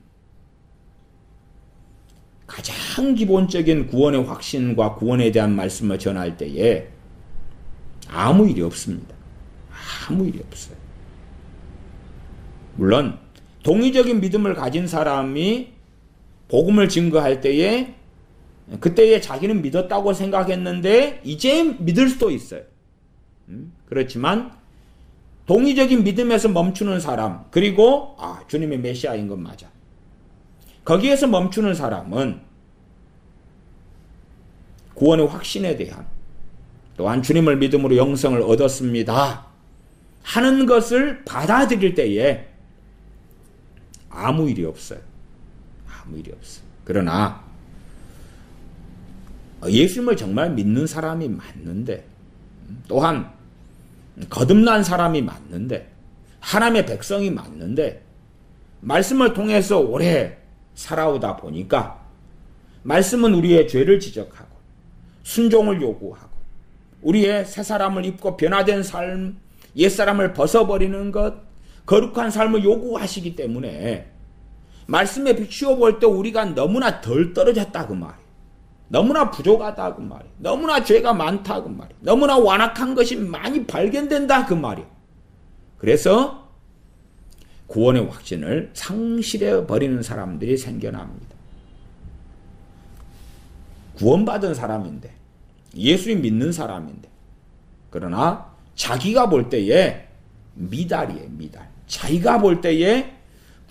가장 기본적인 구원의 확신과 구원에 대한 말씀을 전할 때에 아무 일이 없습니다. 아무 일이 없어요. 물론 동의적인 믿음을 가진 사람이 복음을 증거할 때에 그때에 자기는 믿었다고 생각했는데 이제 믿을 수도 있어요. 그렇지만 동의적인 믿음에서 멈추는 사람, 그리고 주님의 메시아인 건 맞아. 거기에서 멈추는 사람은 구원의 확신에 대한, 또한 주님을 믿음으로 영생을 얻었습니다 하는 것을 받아들일 때에 아무 일이 없어요. 아무 일이 없어요. 그러나 예수님을 정말 믿는 사람이 맞는데, 또한 거듭난 사람이 맞는데, 하나님의 백성이 맞는데, 말씀을 통해서 오래 살아오다 보니까 말씀은 우리의 죄를 지적하고 순종을 요구하고 우리의 새 사람을 입고 변화된 삶, 옛사람을 벗어버리는 것, 거룩한 삶을 요구하시기 때문에 말씀에 비추어 볼 때 우리가 너무나 덜 떨어졌다 그 말이에요. 너무나 부족하다 그 말이에요. 너무나 죄가 많다 그 말이에요. 너무나 완악한 것이 많이 발견된다 그 말이에요. 그래서 구원의 확신을 상실해 버리는 사람들이 생겨납니다. 구원받은 사람인데 예수님 믿는 사람인데. 그러나 자기가 볼 때에 미달이에요, 미달. 자기가 볼 때에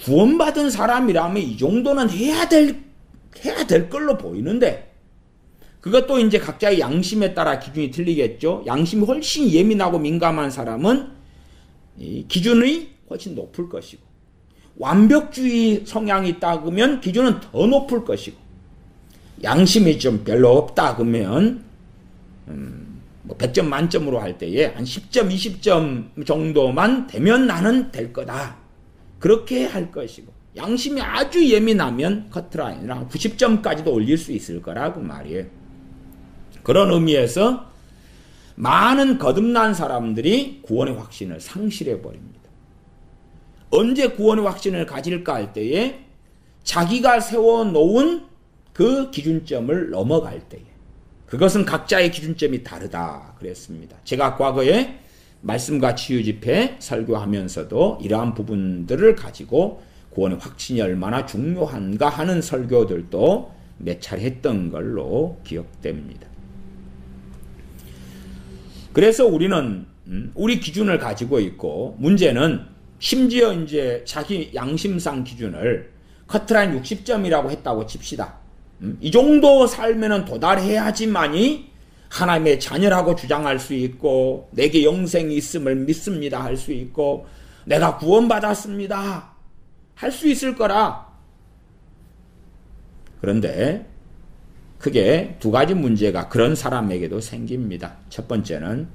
구원받은 사람이라면 이 정도는 해야 될 걸로 보이는데, 그것도 이제 각자의 양심에 따라 기준이 틀리겠죠. 양심이 훨씬 예민하고 민감한 사람은 이 기준이 훨씬 높을 것이고, 완벽주의 성향이 있다 그러면 기준은 더 높을 것이고, 양심이 좀 별로 없다 그러면 100점 만점으로 할 때에 한 10점, 20점 정도만 되면 나는 될 거다. 그렇게 할 것이고, 양심이 아주 예민하면 커트라인이랑 90점까지도 올릴 수 있을 거라고 말이에요. 그런 의미에서 많은 거듭난 사람들이 구원의 확신을 상실해 버립니다. 언제 구원의 확신을 가질까 할 때에 자기가 세워놓은 그 기준점을 넘어갈 때에, 그것은 각자의 기준점이 다르다 그랬습니다. 제가 과거에 말씀과 치유 집회 설교하면서도 이러한 부분들을 가지고 구원의 확신이 얼마나 중요한가 하는 설교들도 몇 차례 했던 걸로 기억됩니다. 그래서 우리는 우리 기준을 가지고 있고, 문제는 심지어 이제 자기 양심상 기준을 커트라인 60점이라고 했다고 칩시다. 이 정도 살면은 도달해야지만이 하나님의 자녀라고 주장할 수 있고, 내게 영생이 있음을 믿습니다 할 수 있고, 내가 구원받았습니다 할 수 있을 거라. 그런데 크게 두 가지 문제가 그런 사람에게도 생깁니다. 첫 번째는,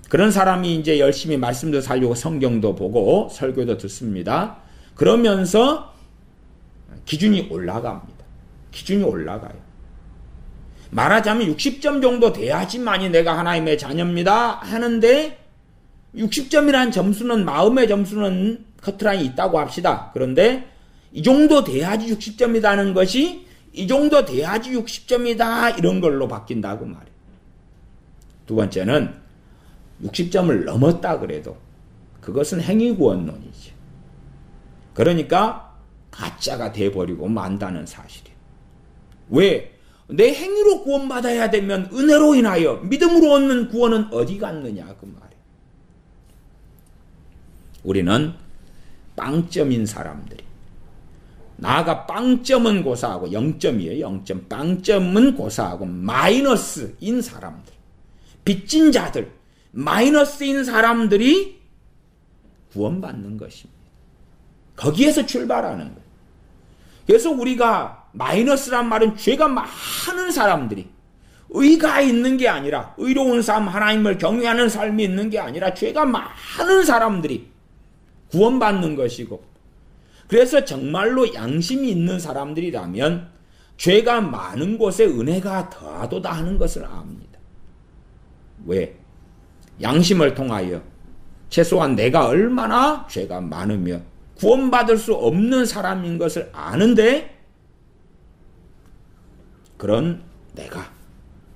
그런 사람이 이제 열심히 말씀도 살려고 성경도 보고 설교도 듣습니다. 그러면서 기준이 올라갑니다. 기준이 올라가요. 말하자면 60점 정도 돼야지만이 내가 하나님의 자녀입니다 하는데, 60점이라는 점수는, 마음의 점수는 커트라인이 있다고 합시다. 그런데 이 정도 돼야지 60점이라는 것이 이 정도 돼야지 60점이다 이런 걸로 바뀐다고 말이에요. 두 번째는 60점을 넘었다 그래도 그것은 행위구원론이죠. 그러니까 가짜가 돼버리고 만다는 사실이에요. 왜? 내 행위로 구원받아야 되면 은혜로 인하여 믿음으로 얻는 구원은 어디 갔느냐 그 말이에요. 우리는 빵점인 사람들이, 나아가 빵점은 고사하고 0점이에요. 0점. 빵점은 고사하고 마이너스인 사람들, 빚진 자들, 마이너스인 사람들이 구원받는 것입니다. 거기에서 출발하는 거예요. 그래서 우리가 마이너스란 말은 죄가 많은 사람들이, 의가 있는 게 아니라, 의로운 삶, 하나님을 경외하는 삶이 있는 게 아니라 죄가 많은 사람들이 구원받는 것이고, 그래서 정말로 양심이 있는 사람들이라면 죄가 많은 곳에 은혜가 더하도다 하는 것을 압니다. 왜? 양심을 통하여 최소한 내가 얼마나 죄가 많으며 구원받을 수 없는 사람인 것을 아는데, 그런 내가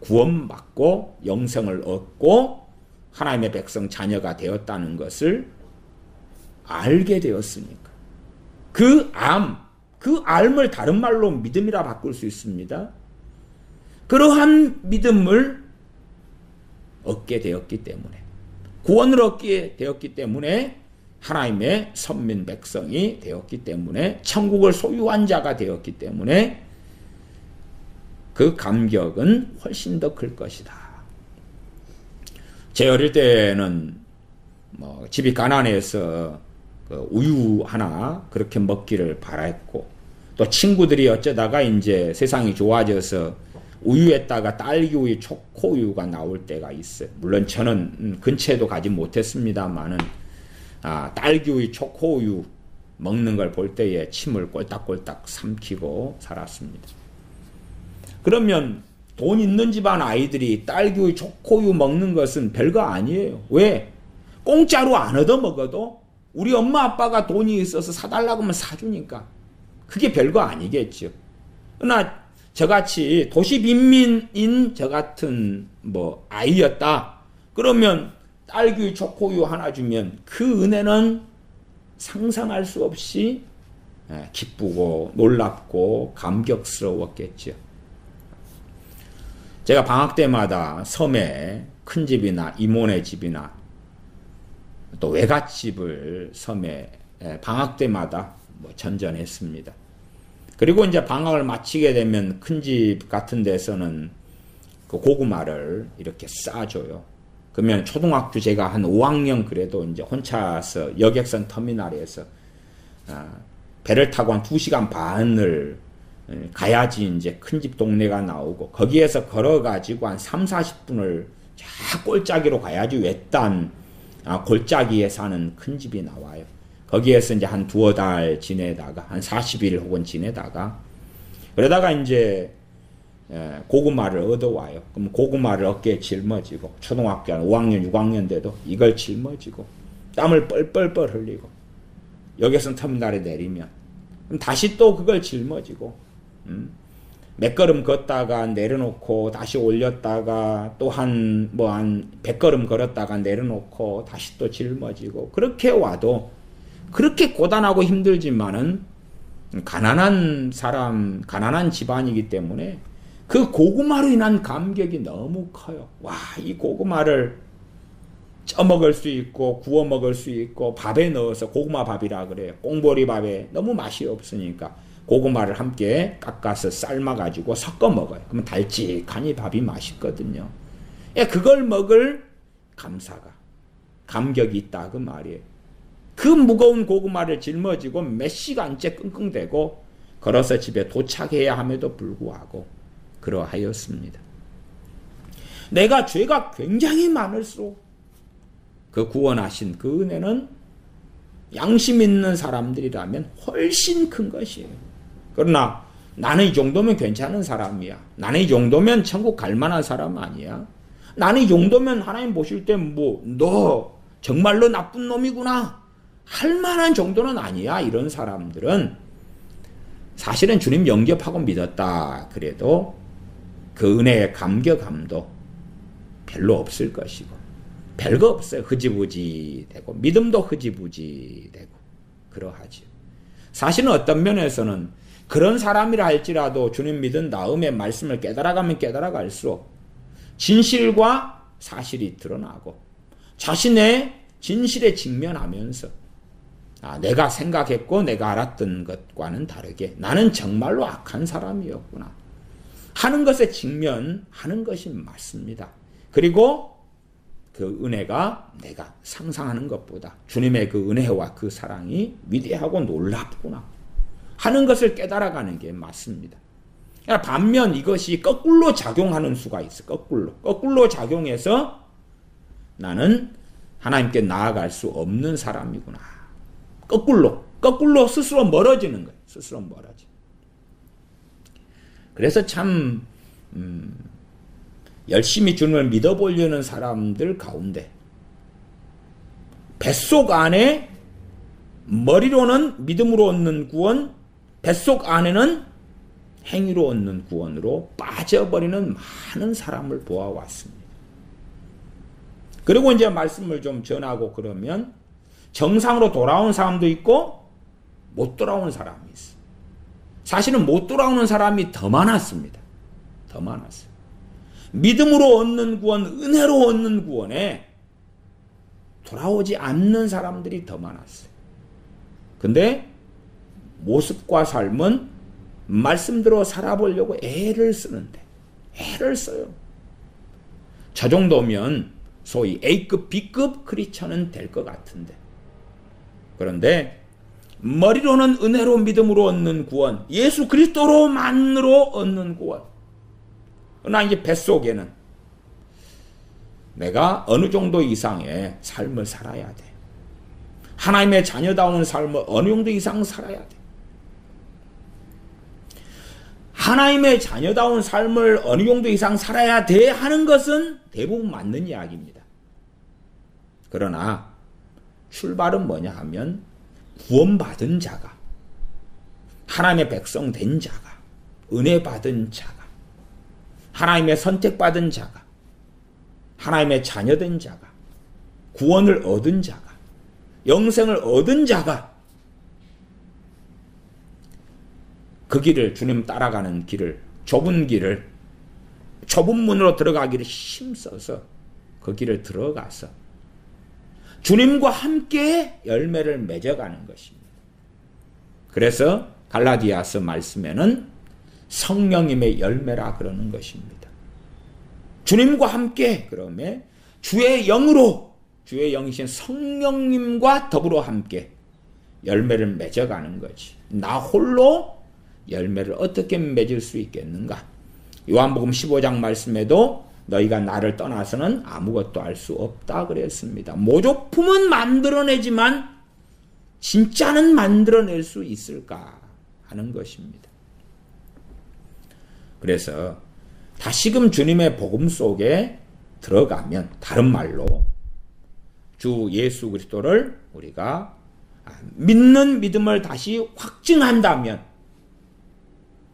구원받고 영생을 얻고 하나님의 백성 자녀가 되었다는 것을 알게 되었으니까 그 알을 다른 말로 믿음이라 바꿀 수 있습니다. 그러한 믿음을 얻게 되었기 때문에, 구원을 얻게 되었기 때문에, 하나님의 선민 백성이 되었기 때문에, 천국을 소유한 자가 되었기 때문에 그 감격은 훨씬 더 클 것이다. 제 어릴 때는 집이 가난해서 우유 하나 그렇게 먹기를 바랐고, 또 친구들이 어쩌다가 이제 세상이 좋아져서 우유에다가 딸기 우유, 초코 우유가 나올 때가 있어요. 물론 저는 근처에도 가지 못했습니다만은 딸기 우유, 초코 우유 먹는 걸 볼 때에 침을 꼴딱꼴딱 삼키고 살았습니다. 그러면 돈 있는 집안 아이들이 딸기 우유, 초코 우유 먹는 것은 별거 아니에요. 왜? 공짜로 안 얻어먹어도 우리 엄마 아빠가 돈이 있어서 사달라고 하면 사주니까 그게 별거 아니겠죠. 그러나 저같이 도시 빈민인 저 같은 아이였다 그러면 딸기 초코우유 하나 주면 그 은혜는 상상할 수 없이 기쁘고 놀랍고 감격스러웠겠죠. 제가 방학 때마다 섬에 큰 집이나 이모네 집이나 또 외갓집을 섬에 방학 때마다 전전했습니다. 그리고 이제 방학을 마치게 되면 큰 집 같은 데서는 그 고구마를 이렇게 싸줘요. 그러면 초등학교 제가 한 5학년 그래도 이제 혼자서 여객선 터미널에서 배를 타고 한 2시간 반을 가야지 이제 큰 집 동네가 나오고 거기에서 걸어가지고 한 3, 40분을 자 골짜기로 가야지 외딴 골짜기에 사는 큰 집이 나와요. 거기에서 이제 한 2-3달 지내다가 한 40일 혹은 지내다가 그러다가 이제 고구마를 얻어와요. 그럼 고구마를 어깨에 짊어지고 초등학교 한 5학년 6학년 돼도 이걸 짊어지고 땀을 뻘뻘뻘 흘리고 여객선 터미널에 내리면 그럼 다시 또 그걸 짊어지고 몇 걸음 걷다가 내려놓고 다시 올렸다가 또 한 100걸음 걸었다가 내려놓고 다시 또 짊어지고 그렇게 와도 그렇게 고단하고 힘들지만은 가난한 사람, 가난한 집안이기 때문에 그 고구마로 인한 감격이 너무 커요. 와, 이 고구마를 쪄 먹을 수 있고 구워 먹을 수 있고 밥에 넣어서 고구마 밥이라 그래요. 꽁보리 밥에 너무 맛이 없으니까 고구마를 함께 깎아서 삶아가지고 섞어 먹어요. 그러면 달직하니 밥이 맛있거든요. 그걸 먹을 감격이 있다 그 말이에요. 그 무거운 고구마를 짊어지고 몇 시간째 끙끙대고 걸어서 집에 도착해야 함에도 불구하고 그러하였습니다. 내가 죄가 굉장히 많을수록 그 구원하신 그 은혜는 양심 있는 사람들이라면 훨씬 큰 것이에요. 그러나 나는 이 정도면 괜찮은 사람이야. 나는 이 정도면 천국 갈 만한 사람 아니야. 나는 이 정도면 하나님 보실 때 너 정말로 나쁜 놈이구나 할 만한 정도는 아니야. 이런 사람들은 사실은 주님 영접하고 믿었다 그래도 그 은혜의 감격함도 별로 없을 것이고 별거 없어요. 흐지부지 되고 믿음도 흐지부지 되고 그러하죠. 사실은 어떤 면에서는 그런 사람이라 할지라도 주님 믿은 다음에 말씀을 깨달아가면 깨달아갈수록 진실과 사실이 드러나고 자신의 진실에 직면하면서 내가 생각했고 내가 알았던 것과는 다르게 나는 정말로 악한 사람이었구나 하는 것에 직면하는 것이 맞습니다. 그리고 그 은혜가 내가 상상하는 것보다 주님의 그 은혜와 그 사랑이 위대하고 놀랍구나 하는 것을 깨달아가는 게 맞습니다. 반면 이것이 거꾸로 작용하는 수가 있어. 거꾸로 작용해서 나는 하나님께 나아갈 수 없는 사람이구나. 거꾸로 스스로 멀어지는 거예요. 스스로 멀어지. 그래서 참 열심히 주님을 믿어보려는 사람들 가운데 뱃속 안에 머리로는 믿음으로 얻는 구원, 뱃속 안에는 행위로 얻는 구원으로 빠져버리는 많은 사람을 보아왔습니다. 그리고 이제 말씀을 좀 전하고 그러면 정상으로 돌아온 사람도 있고 못 돌아오는 사람이 있어요. 사실은 못 돌아오는 사람이 더 많았습니다. 더 많았어요. 믿음으로 얻는 구원, 은혜로 얻는 구원에 돌아오지 않는 사람들이 더 많았어요. 근데 모습과 삶은 말씀대로 살아보려고 애를 쓰는데 애를 써요. 저 정도면 소위 A급, B급 크리스천은 될 것 같은데 그런데 머리로는 은혜로 믿음으로 얻는 구원, 예수 그리스도로만으로 얻는 구원. 그러나 이제 뱃속에는 내가 어느 정도 이상의 삶을 살아야 돼. 하나님의 자녀다운 삶을 어느 정도 이상 살아야 돼. 하나님의 자녀다운 삶을 어느 정도 이상 살아야 돼 하는 것은 대부분 맞는 이야기입니다. 그러나 출발은 뭐냐 하면 구원받은 자가, 하나님의 백성 된 자가, 은혜 받은 자가, 하나님의 선택받은 자가, 하나님의 자녀된 자가, 구원을 얻은 자가, 영생을 얻은 자가 그 길을, 주님 따라가는 길을, 좁은 길을 좁은 문으로 들어가기를 힘써서 그 길을 들어가서 주님과 함께 열매를 맺어가는 것입니다. 그래서 갈라디아서 말씀에는 성령님의 열매라 그러는 것입니다. 주님과 함께 그러면 주의 영으로 주의 영이신 성령님과 더불어 함께 열매를 맺어가는 거지. 나 홀로 열매를 어떻게 맺을 수 있겠는가? 요한복음 15장 말씀에도 너희가 나를 떠나서는 아무것도 할 수 없다 그랬습니다. 모조품은 만들어내지만 진짜는 만들어낼 수 있을까 하는 것입니다. 그래서 다시금 주님의 복음 속에 들어가면, 다른 말로 주 예수 그리스도를 우리가 믿는 믿음을 다시 확증한다면,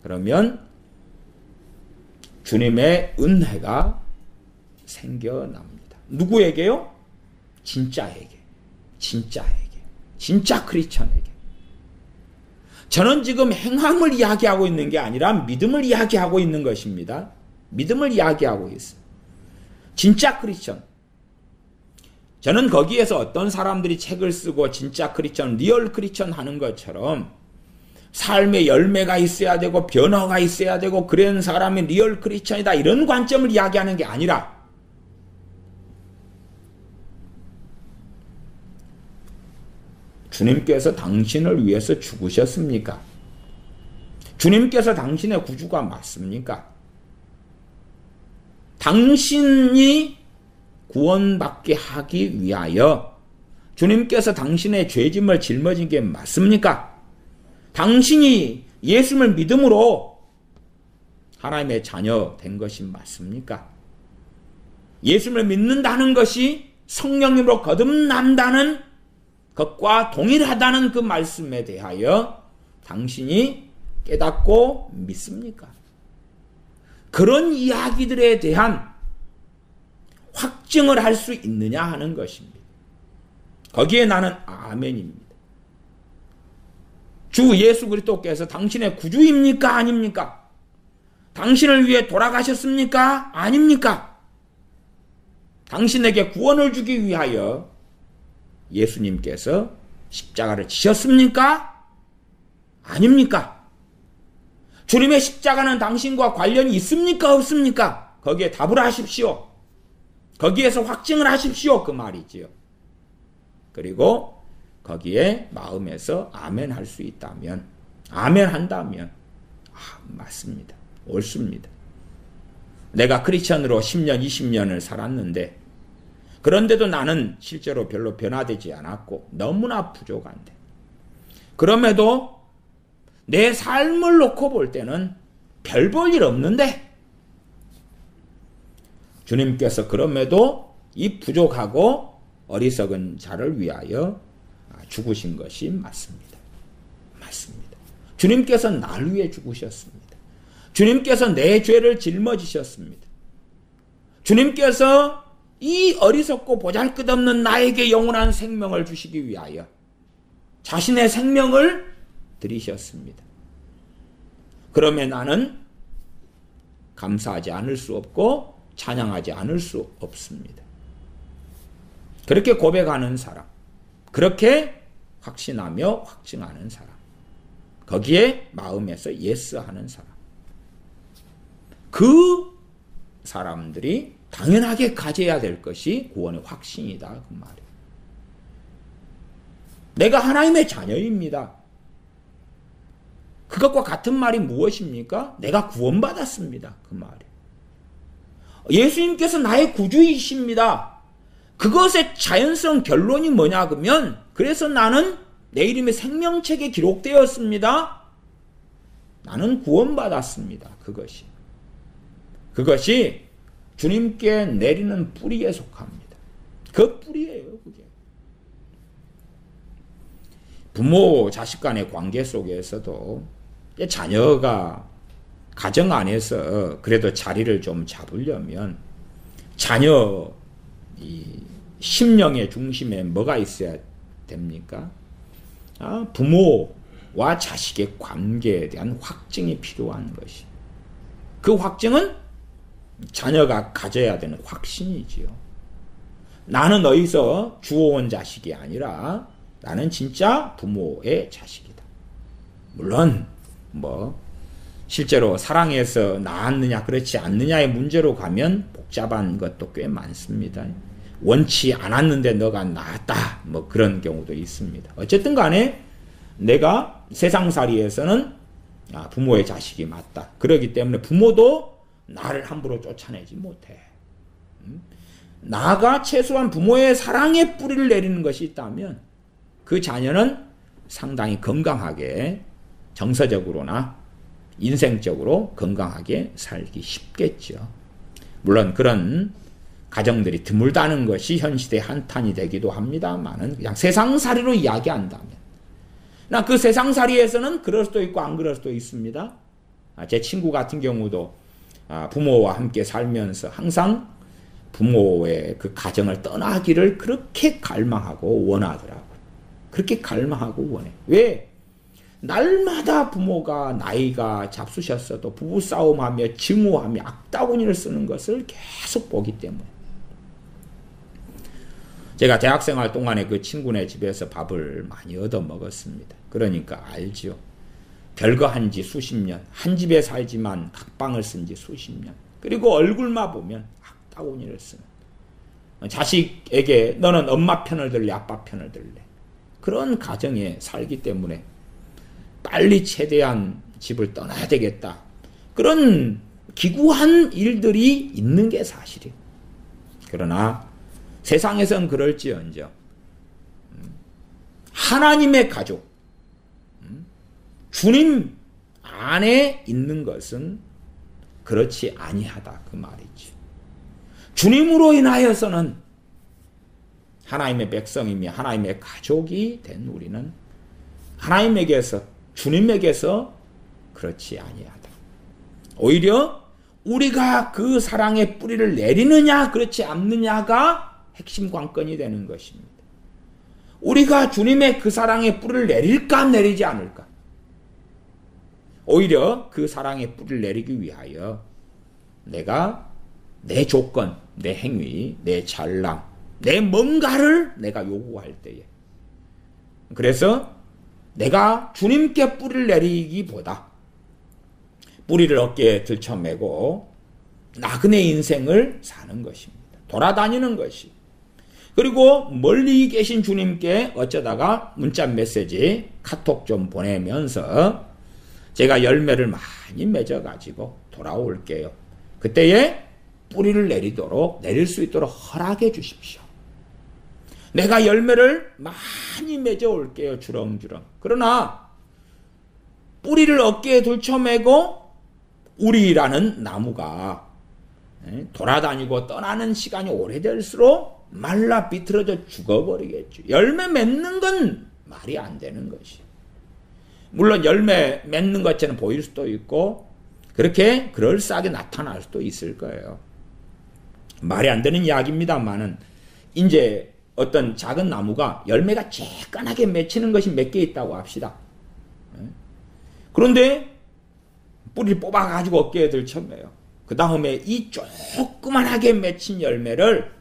그러면 주님의 은혜가 생겨납니다. 누구에게요? 진짜에게. 진짜 크리스천에게. 저는 지금 행함을 이야기하고 있는 게 아니라 믿음을 이야기하고 있는 것입니다. 믿음을 이야기하고 있어요. 진짜 크리스천. 저는 거기에서 어떤 사람들이 책을 쓰고 진짜 크리스천, 리얼 크리스천 하는 것처럼 삶에 열매가 있어야 되고 변화가 있어야 되고 그런 사람이 리얼 크리스천이다 이런 관점을 이야기하는 게 아니라 주님께서 당신을 위해서 죽으셨습니까? 주님께서 당신의 구주가 맞습니까? 당신이 구원받게 하기 위하여 주님께서 당신의 죄짐을 짊어진 게 맞습니까? 당신이 예수를 믿음으로 하나님의 자녀 된 것이 맞습니까? 예수를 믿는다는 것이 성령님으로 거듭난다는 것과 동일하다는 그 말씀에 대하여 당신이 깨닫고 믿습니까? 그런 이야기들에 대한 확증을 할 수 있느냐 하는 것입니다. 거기에 나는 아멘입니다. 주 예수 그리스도께서 당신의 구주입니까? 아닙니까? 당신을 위해 돌아가셨습니까? 아닙니까? 당신에게 구원을 주기 위하여 예수님께서 십자가를 지셨습니까? 아닙니까? 주님의 십자가는 당신과 관련이 있습니까? 없습니까? 거기에 답을 하십시오. 거기에서 확증을 하십시오. 그 말이지요. 그리고 거기에 마음에서 아멘 할 수 있다면, 아멘 한다면, 맞습니다. 옳습니다. 내가 크리스천으로 10년, 20년을 살았는데, 그런데도 나는 실제로 별로 변화되지 않았고, 너무나 부족한데, 그럼에도 내 삶을 놓고 볼 때는 별 볼 일 없는데, 주님께서 그럼에도 이 부족하고 어리석은 자를 위하여 죽으신 것이 맞습니다. 맞습니다. 주님께서 날 위해 죽으셨습니다. 주님께서 내 죄를 짊어지셨습니다. 주님께서 이 어리석고 보잘것없는 나에게 영원한 생명을 주시기 위하여 자신의 생명을 드리셨습니다. 그러면 나는 감사하지 않을 수 없고 찬양하지 않을 수 없습니다. 그렇게 고백하는 사람, 그렇게 확신하며 확증하는 사람, 거기에 마음에서 예스하는 사람, 그 사람들이 당연하게 가져야 될 것이 구원의 확신이다 그 말이에요. 내가 하나님의 자녀입니다. 그것과 같은 말이 무엇입니까? 내가 구원받았습니다 그 말이에요. 예수님께서 나의 구주이십니다. 그것의 자연스러운 결론이 뭐냐 그러면, 그래서 나는 내 이름이 생명책에 기록되었습니다. 나는 구원받았습니다. 그것이 주님께 내리는 뿌리에 속합니다. 그 뿌리예요, 그게. 부모 자식 간의 관계 속에서도 자녀가 가정 안에서 그래도 자리를 좀 잡으려면 자녀 이 심령의 중심에 뭐가 있어야 됩니까? 부모와 자식의 관계에 대한 확증이 필요한 것이. 그 확증은 자녀가 가져야 되는 확신이지요. 나는 어디서 주워온 자식이 아니라 나는 진짜 부모의 자식이다. 물론 실제로 사랑해서 낳았느냐 그렇지 않느냐의 문제로 가면 복잡한 것도 꽤 많습니다. 원치 않았는데 너가 낳았다. 그런 경우도 있습니다. 어쨌든 간에 내가 세상살이에서는 부모의 자식이 맞다. 그렇기 때문에 부모도 나를 함부로 쫓아내지 못해. 나가 최소한 부모의 사랑의 뿌리를 내리는 것이 있다면 그 자녀는 상당히 건강하게 정서적으로나 인생적으로 건강하게 살기 쉽겠죠. 물론 그런 가정들이 드물다는 것이 현 시대의 한탄이 되기도 합니다만은 그냥 세상살이로 이야기한다면 그 세상살이에서는 그럴 수도 있고 안 그럴 수도 있습니다. 제 친구 같은 경우도 부모와 함께 살면서 항상 부모의 그 가정을 떠나기를 그렇게 갈망하고 원하더라고요. 그렇게 갈망하고 원해. 왜? 날마다 부모가 나이가 잡수셨어도 부부싸움하며 증오하며 악다구니를 쓰는 것을 계속 보기 때문에. 제가 대학생활 동안에 그 친구네 집에서 밥을 많이 얻어 먹었습니다. 그러니까 알지요. 별거 한지 수십 년, 한 집에 살지만 각방을 쓴 지 수십 년. 그리고 얼굴만 보면 악다구니를 쓰는. 자식에게 너는 엄마 편을 들래, 아빠 편을 들래. 그런 가정에 살기 때문에 빨리 최대한 집을 떠나야 되겠다. 그런 기구한 일들이 있는 게 사실이에요. 그러나 세상에선 그럴지언정 하나님의 가족, 주님 안에 있는 것은 그렇지 아니하다 그 말이지. 주님으로 인하여서는 하나님의 백성이며 하나님의 가족이 된 우리는 하나님에게서 주님에게서 그렇지 아니하다. 오히려 우리가 그 사랑의 뿌리를 내리느냐 그렇지 않느냐가 핵심 관건이 되는 것입니다. 우리가 주님의 그 사랑의 뿌리를 내릴까 내리지 않을까. 오히려 그 사랑의 뿌리를 내리기 위하여 내가 내 조건, 내 행위, 내 잘남, 내 뭔가를 내가 요구할 때에 그래서 내가 주님께 뿌리를 내리기보다 뿌리를 어깨에 들쳐매고 나그네 인생을 사는 것입니다. 돌아다니는 것이. 그리고 멀리 계신 주님께 어쩌다가 문자 메시지, 카톡 좀 보내면서 제가 열매를 많이 맺어가지고 돌아올게요. 그때에 뿌리를 내릴 수 있도록 허락해 주십시오. 내가 열매를 많이 맺어올게요. 주렁주렁. 그러나 뿌리를 어깨에 들쳐매고 우리라는 나무가 돌아다니고 떠나는 시간이 오래될수록 말라 비틀어져 죽어버리겠죠. 열매 맺는 건 말이 안 되는 것이. 물론 열매 맺는 것처럼 보일 수도 있고 그렇게 그럴싸하게 나타날 수도 있을 거예요. 말이 안 되는 이야기입니다만은 이제 어떤 작은 나무가 열매가 쬐끈하게 맺히는 것이 몇 개 있다고 합시다. 그런데 뿌리를 뽑아가지고 어깨에 들쳐매요. 그 다음에 이 조그만하게 맺힌 열매를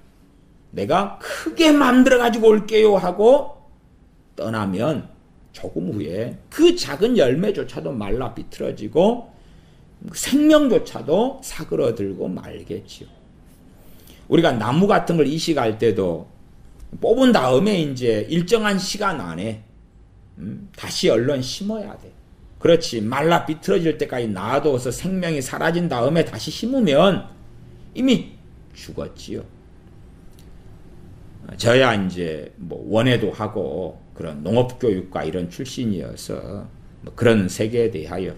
내가 크게 만들어가지고 올게요 하고 떠나면 조금 후에 그 작은 열매조차도 말라 비틀어지고 생명조차도 사그러들고 말겠지요. 우리가 나무 같은 걸 이식할 때도 뽑은 다음에 이제 일정한 시간 안에 다시 얼른 심어야 돼. 그렇지. 말라 비틀어질 때까지 놔둬서 생명이 사라진 다음에 다시 심으면 이미 죽었지요. 저야 이제 원예도 하고 그런 농업교육과 이런 출신이어서 그런 세계에 대하여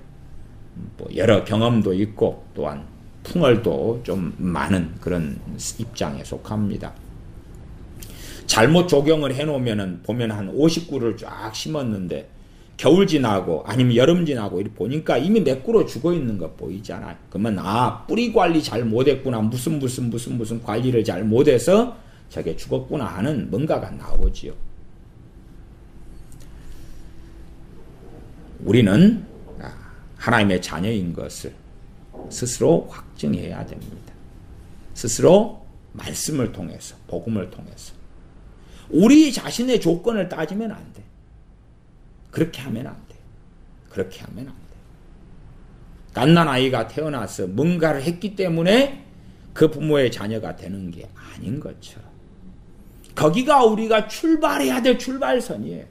여러 경험도 있고 또한 풍월도 좀 많은 그런 입장에 속합니다. 잘못 조경을 해놓으면 보면 한 50그루를 쫙 심었는데 겨울 지나고 아니면 여름 지나고 이렇게 보니까 이미 몇 그루 죽어 있는 거 보이잖아요. 그러면 뿌리 관리 잘 못했구나, 무슨 관리를 잘 못해서 저게 죽었구나 하는 뭔가가 나오지요. 우리는 하나님의 자녀인 것을 스스로 확증해야 됩니다. 스스로 말씀을 통해서, 복음을 통해서. 우리 자신의 조건을 따지면 안 돼. 그렇게 하면 안 돼. 그렇게 하면 안 돼. 갓난아이가 태어나서 뭔가를 했기 때문에 그 부모의 자녀가 되는 게 아닌 것처럼. 거기가 우리가 출발해야 될 출발선이에요.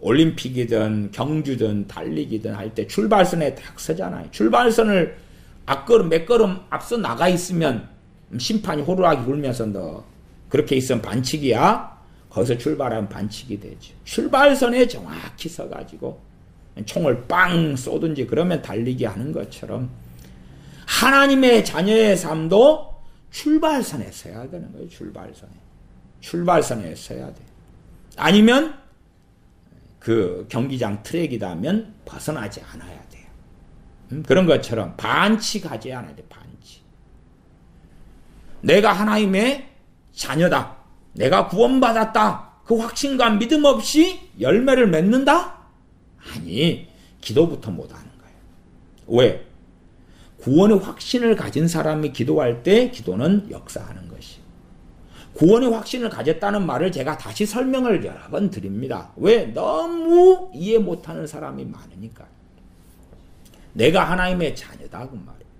올림픽이든 경주든 달리기든 할 때 출발선에 딱 서잖아요. 출발선을 앞걸음 몇 걸음 앞서 나가 있으면 심판이 호루라기 불면서 너 그렇게 있으면 반칙이야. 거기서 출발하면 반칙이 되죠. 출발선에 정확히 서가지고 총을 빵 쏘든지 그러면 달리기 하는 것처럼 하나님의 자녀의 삶도 출발선에 서야 되는 거예요. 출발선에 서야 돼. 아니면 그 경기장 트랙이다면 벗어나지 않아야 돼요. 그런 것처럼 반칙하지 않아야 돼. 반칙. 내가 하나님의 자녀다. 내가 구원받았다. 그 확신과 믿음 없이 열매를 맺는다? 아니, 기도부터 못하는 거예요. 왜? 구원의 확신을 가진 사람이 기도할 때 기도는 역사하는 것이. 구원의 확신을 가졌다는 말을 제가 다시 설명을 여러 번 드립니다. 왜? 너무 이해 못하는 사람이 많으니까. 내가 하나님의 자녀다 그 말이에요.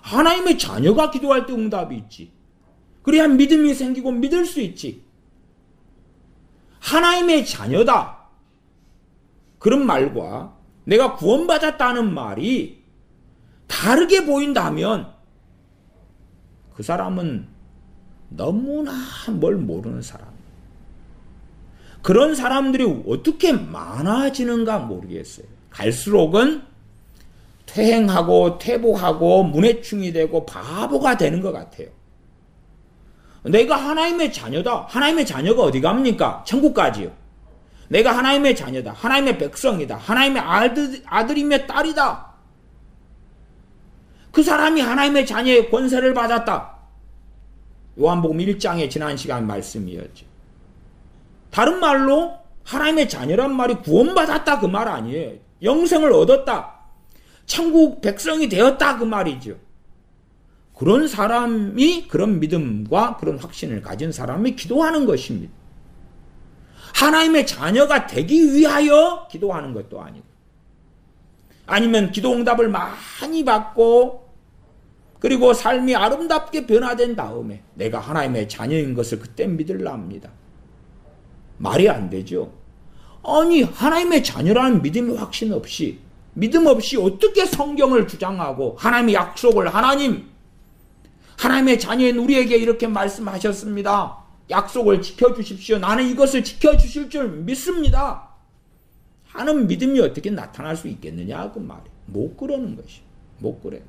하나님의 자녀가 기도할 때 응답이 있지. 그래야 믿음이 생기고 믿을 수 있지. 하나님의 자녀다. 그런 말과 내가 구원받았다는 말이 다르게 보인다면 그 사람은 너무나 뭘 모르는 사람이에요. 그런 사람들이 어떻게 많아지는가 모르겠어요. 갈수록은 퇴행하고 퇴보하고 문해충이 되고 바보가 되는 것 같아요. 내가 하나님의 자녀다. 하나님의 자녀가 어디 갑니까? 천국 가지요. 내가 하나님의 자녀다. 하나님의 백성이다. 하나님의 아들이며 딸이다. 그 사람이 하나님의 자녀의 권세를 받았다. 요한복음 1장의 지난 시간 말씀이었죠. 다른 말로 하나님의 자녀란 말이 구원받았다 그 말 아니에요. 영생을 얻었다. 천국 백성이 되었다 그 말이죠. 그런 사람이 그런 믿음과 그런 확신을 가진 사람이 기도하는 것입니다. 하나님의 자녀가 되기 위하여 기도하는 것도 아니고 아니면 기도 응답을 많이 받고 그리고 삶이 아름답게 변화된 다음에 내가 하나님의 자녀인 것을 그때 믿으려합니다. 말이 안 되죠. 아니 하나님의 자녀라는 믿음의 확신 없이 믿음 없이 어떻게 성경을 주장하고 하나님의 약속을 하나님의 자녀인 우리에게 이렇게 말씀하셨습니다. 약속을 지켜주십시오. 나는 이것을 지켜주실 줄 믿습니다. 하는 믿음이 어떻게 나타날 수 있겠느냐 그 말이에요. 못 그러는 것이. 못 그래.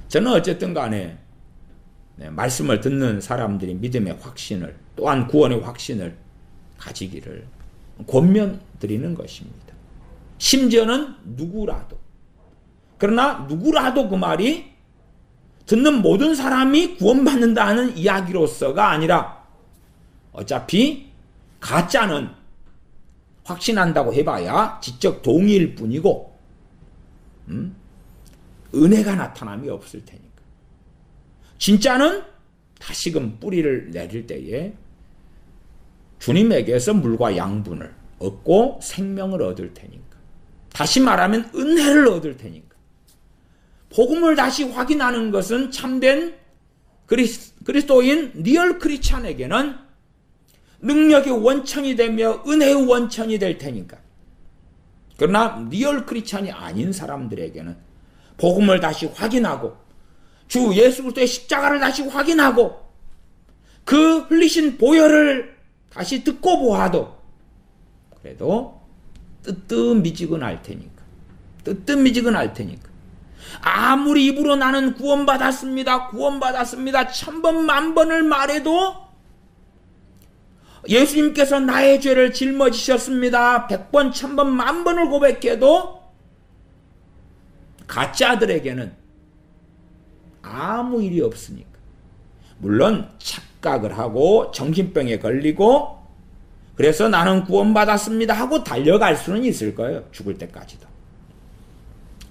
저는 어쨌든 간에 말씀을 듣는 사람들이 믿음의 확신을 또한 구원의 확신을 가지기를 권면드리는 것입니다. 심지어는 누구라도. 그러나 누구라도 그 말이 듣는 모든 사람이 구원받는다는 이야기로서가 아니라 어차피 가짜는 확신한다고 해봐야 지적 동의일 뿐이고 은혜가 나타남이 없을 테니까. 진짜는 다시금 뿌리를 내릴 때에 주님에게서 물과 양분을 얻고 생명을 얻을 테니까. 다시 말하면 은혜를 얻을 테니까. 복음을 다시 확인하는 것은 참된 그리스도인 리얼 크리스찬에게는 능력의 원천이 되며 은혜의 원천이 될 테니까. 그러나 리얼 크리스찬이 아닌 사람들에게는 복음을 다시 확인하고 주 예수 그리스도의 십자가를 다시 확인하고 그 흘리신 보혈을 다시 듣고 보아도 그래도 뜨뜻미지근할 테니까. 뜨뜻미지근할 테니까. 아무리 입으로 나는 구원받았습니다. 1000번 만번을 말해도 예수님께서 나의 죄를 짊어지셨습니다. 100번 1000번 만번을 고백해도 가짜들에게는 아무 일이 없으니까. 물론 착각을 하고 정신병에 걸리고 그래서 나는 구원받았습니다 하고 달려갈 수는 있을 거예요. 죽을 때까지도.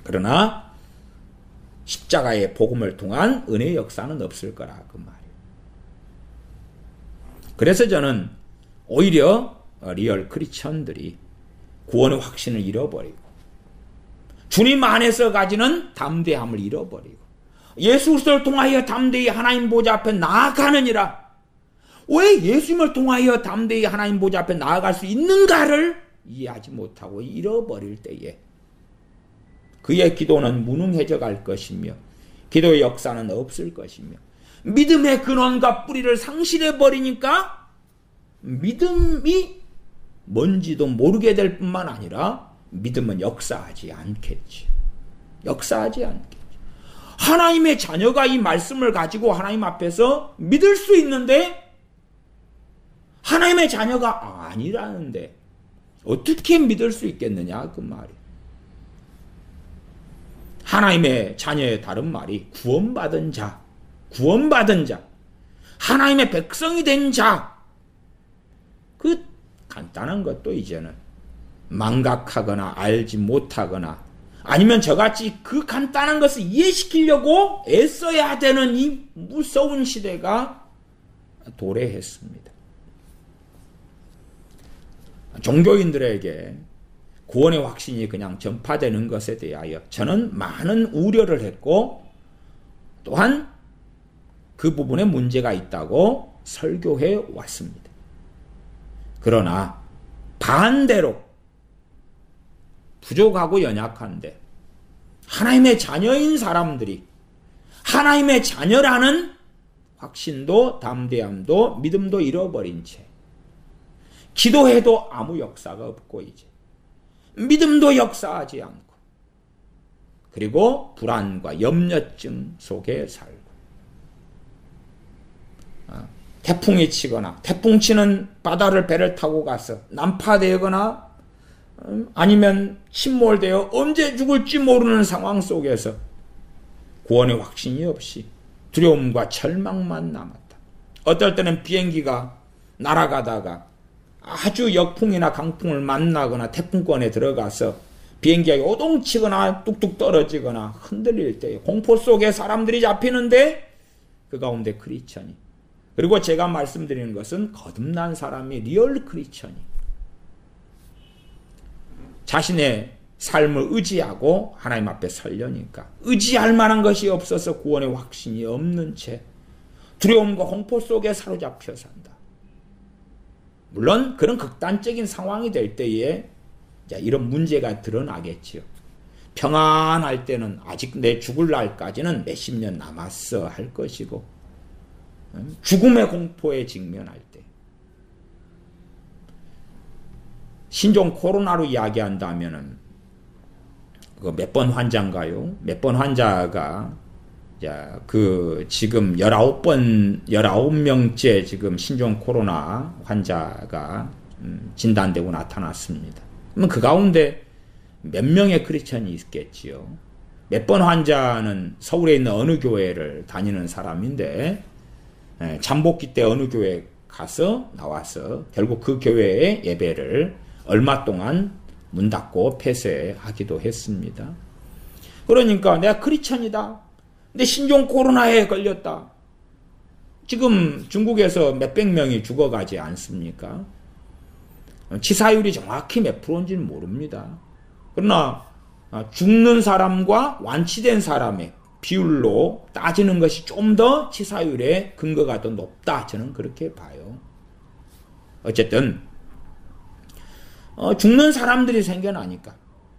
그러나 십자가의 복음을 통한 은혜의 역사는 없을 거라 그 말이에요. 그래서 저는 오히려 리얼 크리스천들이 구원의 확신을 잃어버리고 주님 안에서 가지는 담대함을 잃어버리고 예수 그리스도를 통하여 담대히 하나님 보좌 앞에 나아가느니라. 왜 예수님을 통하여 담대히 하나님 보좌 앞에 나아갈 수 있는가를 이해하지 못하고 잃어버릴 때에 그의 기도는 무능해져 갈 것이며 기도의 역사는 없을 것이며 믿음의 근원과 뿌리를 상실해 버리니까 믿음이 뭔지도 모르게 될 뿐만 아니라 믿음은 역사하지 않겠지. 역사하지 않겠지. 하나님의 자녀가 이 말씀을 가지고 하나님 앞에서 믿을 수 있는데 하나님의 자녀가 아니라는데 어떻게 믿을 수 있겠느냐 그 말이에요. 하나님의 자녀의 다른 말이 구원받은 자, 구원받은 자, 하나님의 백성이 된 자. 그 간단한 것도 이제는 망각하거나 알지 못하거나 아니면 저같이 그 간단한 것을 이해시키려고 애써야 되는 이 무서운 시대가 도래했습니다. 종교인들에게 구원의 확신이 그냥 전파되는 것에 대하여 저는 많은 우려를 했고 또한 그 부분에 문제가 있다고 설교해 왔습니다. 그러나 반대로 부족하고 연약한데 하나님의 자녀인 사람들이 하나님의 자녀라는 확신도 담대함도 믿음도 잃어버린 채 기도해도 아무 역사가 없고 이제 믿음도 역사하지 않고 그리고 불안과 염려증 속에 살고 태풍이 치거나 태풍 치는 바다를 배를 타고 가서 난파되거나 아니면 침몰되어 언제 죽을지 모르는 상황 속에서 구원의 확신이 없이 두려움과 절망만 남았다. 어떨 때는 비행기가 날아가다가 아주 역풍이나 강풍을 만나거나 태풍권에 들어가서 비행기가 요동치거나 뚝뚝 떨어지거나 흔들릴 때 공포 속에 사람들이 잡히는데 그 가운데 크리스천이 그리고 제가 말씀드리는 것은 거듭난 사람이 리얼 크리스천이 자신의 삶을 의지하고 하나님 앞에 서려니까 의지할 만한 것이 없어서 구원의 확신이 없는 채 두려움과 공포 속에 사로잡혀 산다. 물론 그런 극단적인 상황이 될 때에 이런 문제가 드러나겠지요. 평안할 때는 아직 내 죽을 날까지는 몇십 년 남았어 할 것이고 죽음의 공포에 직면할 때 신종 코로나로 이야기한다면은 그 몇 번 환자인가요? 몇 번 환자가 그 지금 19명째 지금 신종 코로나 환자가 진단되고 나타났습니다. 그러면 그 가운데 몇 명의 크리스천이 있겠지요. 몇 번 환자는 서울에 있는 어느 교회를 다니는 사람인데 잠복기 때 어느 교회 가서 나와서 결국 그 교회의 예배를 얼마 동안 문 닫고 폐쇄하기도 했습니다. 그러니까 내가 크리스천이다. 근데 신종 코로나에 걸렸다. 지금 중국에서 몇백 명이 죽어가지 않습니까? 치사율이 정확히 몇 프로인지는 모릅니다. 그러나 죽는 사람과 완치된 사람의 비율로 따지는 것이 좀 더 치사율의 근거가 더 높다. 저는 그렇게 봐요. 어쨌든 죽는 사람들이 생겨나니까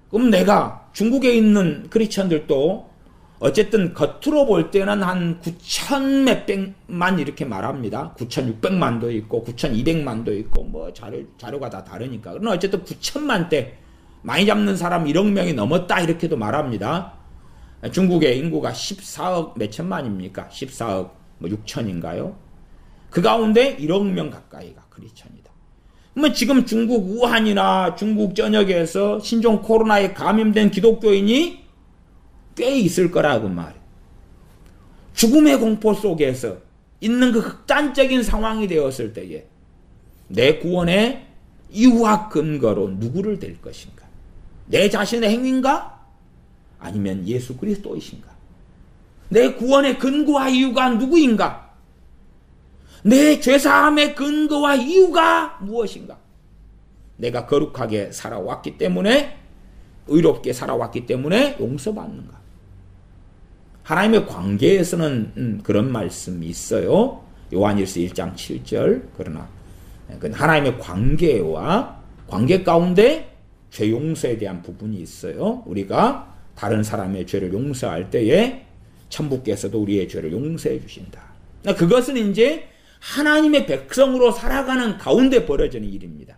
그럼 내가 중국에 있는 크리스천들도 어쨌든 겉으로 볼 때는 한 9천 몇백만 이렇게 말합니다. 9,600만도 있고 9,200만도 있고 뭐 자료가 다 다르니까. 그러나 어쨌든 9천만대 많이 잡는 사람 1억 명이 넘었다 이렇게도 말합니다. 중국의 인구가 14억 몇천만입니까? 14억 뭐 6천인가요? 그 가운데 1억 명 가까이가 크리스천이다. 그러면 지금 중국 우한이나 중국 전역에서 신종 코로나에 감염된 기독교인이 꽤 있을 거라고 말이에요. 죽음의 공포 속에서 있는 그 극단적인 상황이 되었을 때에 내 구원의 이유와 근거로 누구를 댈 것인가? 내 자신의 행위인가? 아니면 예수 그리스도이신가? 내 구원의 근거와 이유가 누구인가? 내 죄사함의 근거와 이유가 무엇인가? 내가 거룩하게 살아왔기 때문에, 의롭게 살아왔기 때문에 용서받는가? 하나님의 관계에서는 그런 말씀이 있어요. 요한일서 1장 7절. 그러나 하나님의 관계 가운데 죄 용서에 대한 부분이 있어요. 우리가 다른 사람의 죄를 용서할 때에 천부께서도 우리의 죄를 용서해 주신다. 그것은 이제 하나님의 백성으로 살아가는 가운데 벌어지는 일입니다.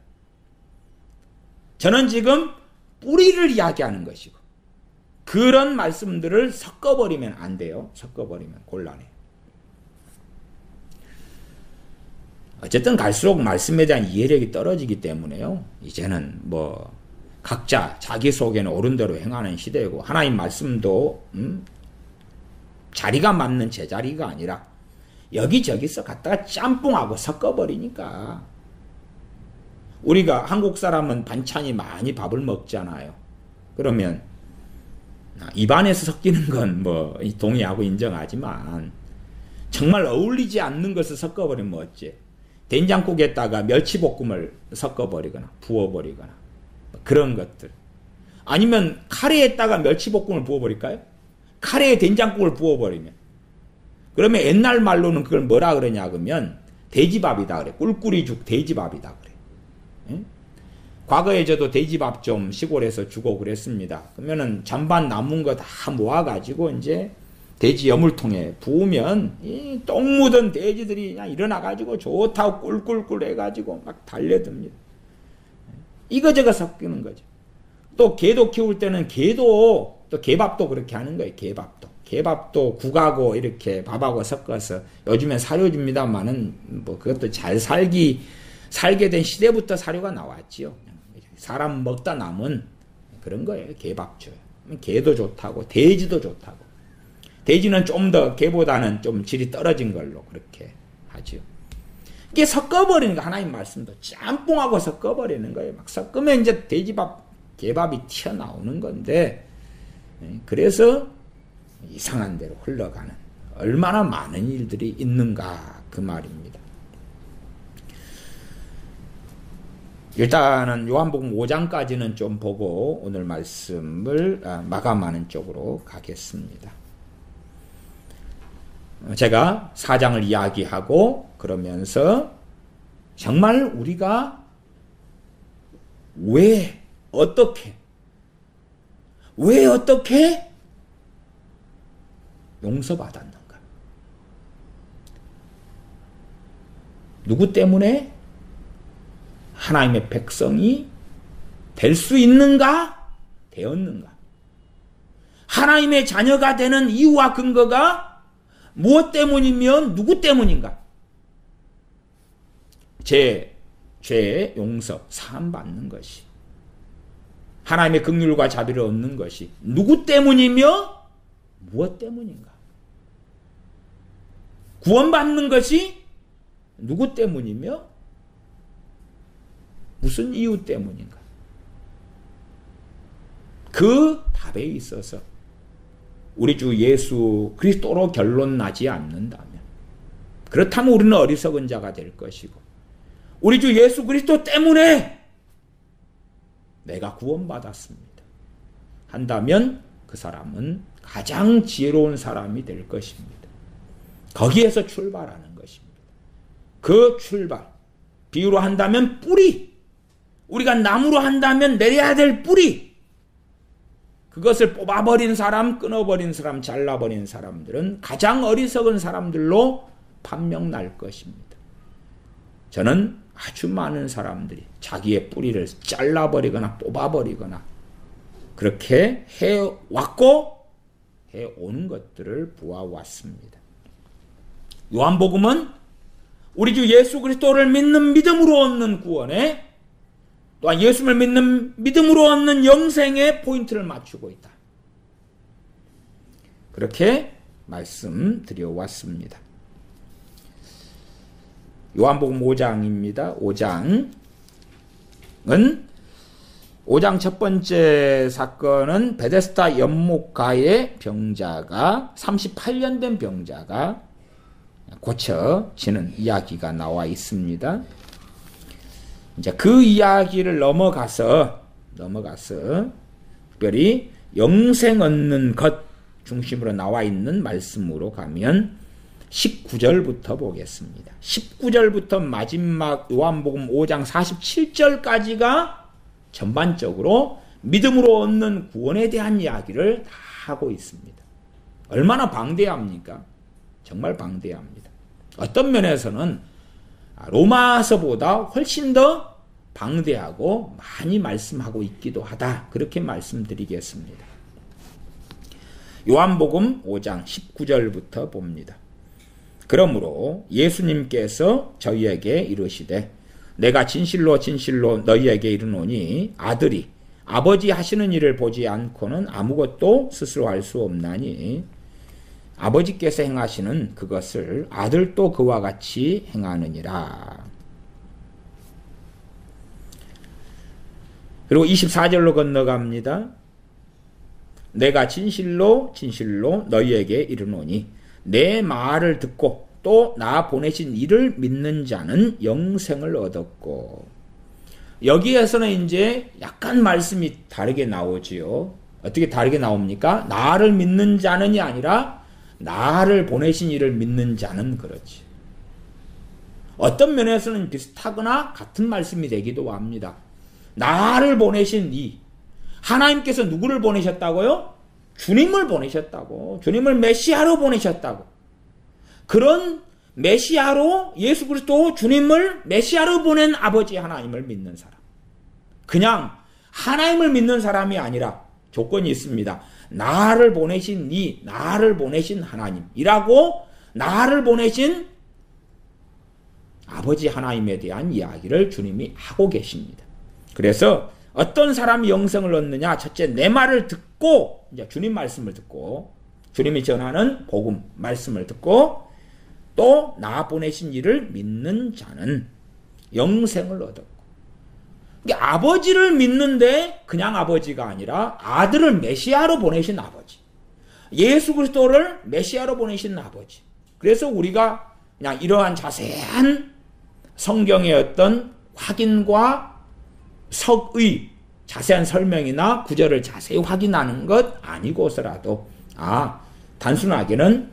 저는 지금 뿌리를 이야기하는 것이고, 그런 말씀들을 섞어버리면 안 돼요. 섞어버리면 곤란해요. 어쨌든 갈수록 말씀에 대한 이해력이 떨어지기 때문에요. 이제는 각자 자기 속에는 옳은 대로 행하는 시대고, 하나님 말씀도 자리가 맞는 제자리가 아니라 여기저기서 갖다가 짬뽕하고 섞어버리니까, 우리가 한국 사람은 반찬이 많이 밥을 먹잖아요. 그러면 입안에서 섞이는 건 동의하고 인정하지만, 정말 어울리지 않는 것을 섞어버리면 어째? 된장국에다가 멸치볶음을 섞어버리거나 부어버리거나 그런 것들. 아니면 카레에다가 멸치볶음을 부어버릴까요? 카레에 된장국을 부어버리면, 그러면 옛날 말로는 그걸 뭐라 그러냐 그러면 돼지밥이다 그래. 꿀꿀이죽 돼지밥이다 그래. 응? 과거에 저도 돼지밥 좀 시골에서 주고 그랬습니다. 그러면은 잔반 남은 거 다 모아가지고 이제 돼지 여물통에 부으면 이 똥 묻은 돼지들이 그냥 일어나가지고 좋다고 꿀꿀꿀 해가지고 막 달려듭니다. 이거저거 섞이는 거죠. 또 개도 키울 때는 또 개밥도 그렇게 하는 거예요. 개밥도 국하고 이렇게 밥하고 섞어서, 요즘엔 사료 줍니다만은 그것도 잘 살게 된 시대부터 사료가 나왔지요. 사람 먹다 남은 그런 거예요. 개밥 줘요. 개도 좋다고, 돼지도 좋다고. 돼지는 좀 더 개보다는 좀 질이 떨어진 걸로 그렇게 하죠. 이게 섞어버리는 거, 하나님 말씀도 짬뽕하고 섞어버리는 거예요. 막 섞으면 이제 개밥이 튀어나오는 건데, 그래서 이상한 대로 흘러가는 얼마나 많은 일들이 있는가 그 말입니다. 일단은 요한복음 5장까지는 좀 보고 오늘 말씀을 마감하는 쪽으로 가겠습니다. 제가 4장을 이야기하고 그러면서 정말 우리가 왜 어떻게 용서받았는가? 누구 때문에 하나님의 백성이 될 수 있는가? 되었는가? 하나님의 자녀가 되는 이유와 근거가 무엇 때문이면 누구 때문인가? 죄의 용서, 사함받는 것이, 하나님의 긍휼과 자비를 얻는 것이 누구 때문이며 무엇 때문인가? 구원받는 것이 누구 때문이며 무슨 이유 때문인가? 그 답에 있어서 우리 주 예수 그리스도로 결론 나지 않는다면, 그렇다면 우리는 어리석은 자가 될 것이고, 우리 주 예수 그리스도 때문에 내가 구원받았습니다 한다면 그 사람은 가장 지혜로운 사람이 될 것입니다. 거기에서 출발하는 것입니다. 그 출발, 비유로 한다면 뿌리, 우리가 나무로 한다면 내려야 될 뿌리, 그것을 뽑아버린 사람, 끊어버린 사람, 잘라버린 사람들은 가장 어리석은 사람들로 판명 날 것입니다. 저는 아주 많은 사람들이 자기의 뿌리를 잘라버리거나 뽑아버리거나 그렇게 해왔고 해오는 것들을 보아왔습니다. 요한복음은 우리 주 예수 그리스도를 믿는 믿음으로 얻는 구원에, 또한 예수를 믿는 믿음으로 얻는 영생에 포인트를 맞추고 있다. 그렇게 말씀드려왔습니다. 요한복음 5장입니다. 5장은 5장 첫 번째 사건은 베데스다 연못가의 병자가 38년 된 병자가 고쳐지는 이야기가 나와 있습니다. 이제 그 이야기를 넘어가서 특별히 영생 얻는 것 중심으로 나와 있는 말씀으로 가면 19절부터 보겠습니다. 19절부터 마지막 요한복음 5장 47절까지가 전반적으로 믿음으로 얻는 구원에 대한 이야기를 다 하고 있습니다. 얼마나 방대합니까? 정말 방대합니다. 어떤 면에서는 로마서보다 훨씬 더 방대하고 많이 말씀하고 있기도 하다. 그렇게 말씀드리겠습니다. 요한복음 5장 19절부터 봅니다. 그러므로 예수님께서 저희에게 이르시되 내가 진실로 진실로 너희에게 이르노니 아들이 아버지 하시는 일을 보지 않고는 아무것도 스스로 할 수 없나니 아버지께서 행하시는 그것을 아들도 그와 같이 행하느니라. 그리고 24절로 건너갑니다. 내가 진실로 진실로 너희에게 이르노니 내 말을 듣고 또 나 보내신 이를 믿는 자는 영생을 얻었고, 여기에서는 이제 약간 말씀이 다르게 나오지요. 어떻게 다르게 나옵니까? 나를 믿는 자는이 아니라 나를 보내신 이를 믿는 자는 그렇지. 어떤 면에서는 비슷하거나 같은 말씀이 되기도 합니다. 나를 보내신 이, 하나님께서 누구를 보내셨다고요? 주님을 보내셨다고. 주님을 메시아로 보내셨다고. 그런 메시아로 예수 그리스도 주님을 메시아로 보낸 아버지 하나님을 믿는 사람. 그냥 하나님을 믿는 사람이 아니라 조건이 있습니다. 나를 보내신 이, 나를 보내신 하나님이라고 나를 보내신 아버지 하나님에 대한 이야기를 주님이 하고 계십니다. 그래서 어떤 사람이 영생을 얻느냐? 첫째, 내 말을 듣고, 이제 주님 말씀을 듣고, 주님이 전하는 복음 말씀을 듣고, 또 나 보내신 이를 믿는 자는 영생을 얻었고. 그러니까 아버지를 믿는데 그냥 아버지가 아니라 아들을 메시아로 보내신 아버지. 예수 그리스도를 메시아로 보내신 아버지. 그래서 우리가 그냥 이러한 자세한 성경의 어떤 확인과 석의 자세한 설명이나 구절을 자세히 확인하는 것 아니고서라도 단순하게는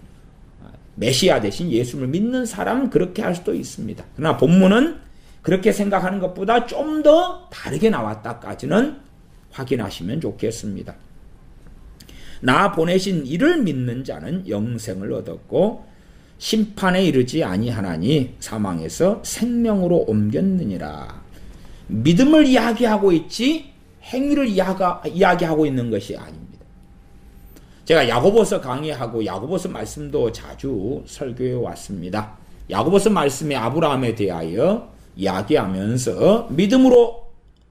메시아 대신 예수를 믿는 사람 그렇게 할 수도 있습니다. 그러나 본문은 그렇게 생각하는 것보다 좀 더 다르게 나왔다까지는 확인하시면 좋겠습니다. 나 보내신 이를 믿는 자는 영생을 얻었고 심판에 이르지 아니하나니 사망에서 생명으로 옮겼느니라. 믿음을 이야기하고 있지 행위를 이야기하고 있는 것이 아닙니다. 제가 야고보서 강의하고 야고보서 말씀도 자주 설교해 왔습니다. 야고보서 말씀에 아브라함에 대하여 이야기하면서 믿음으로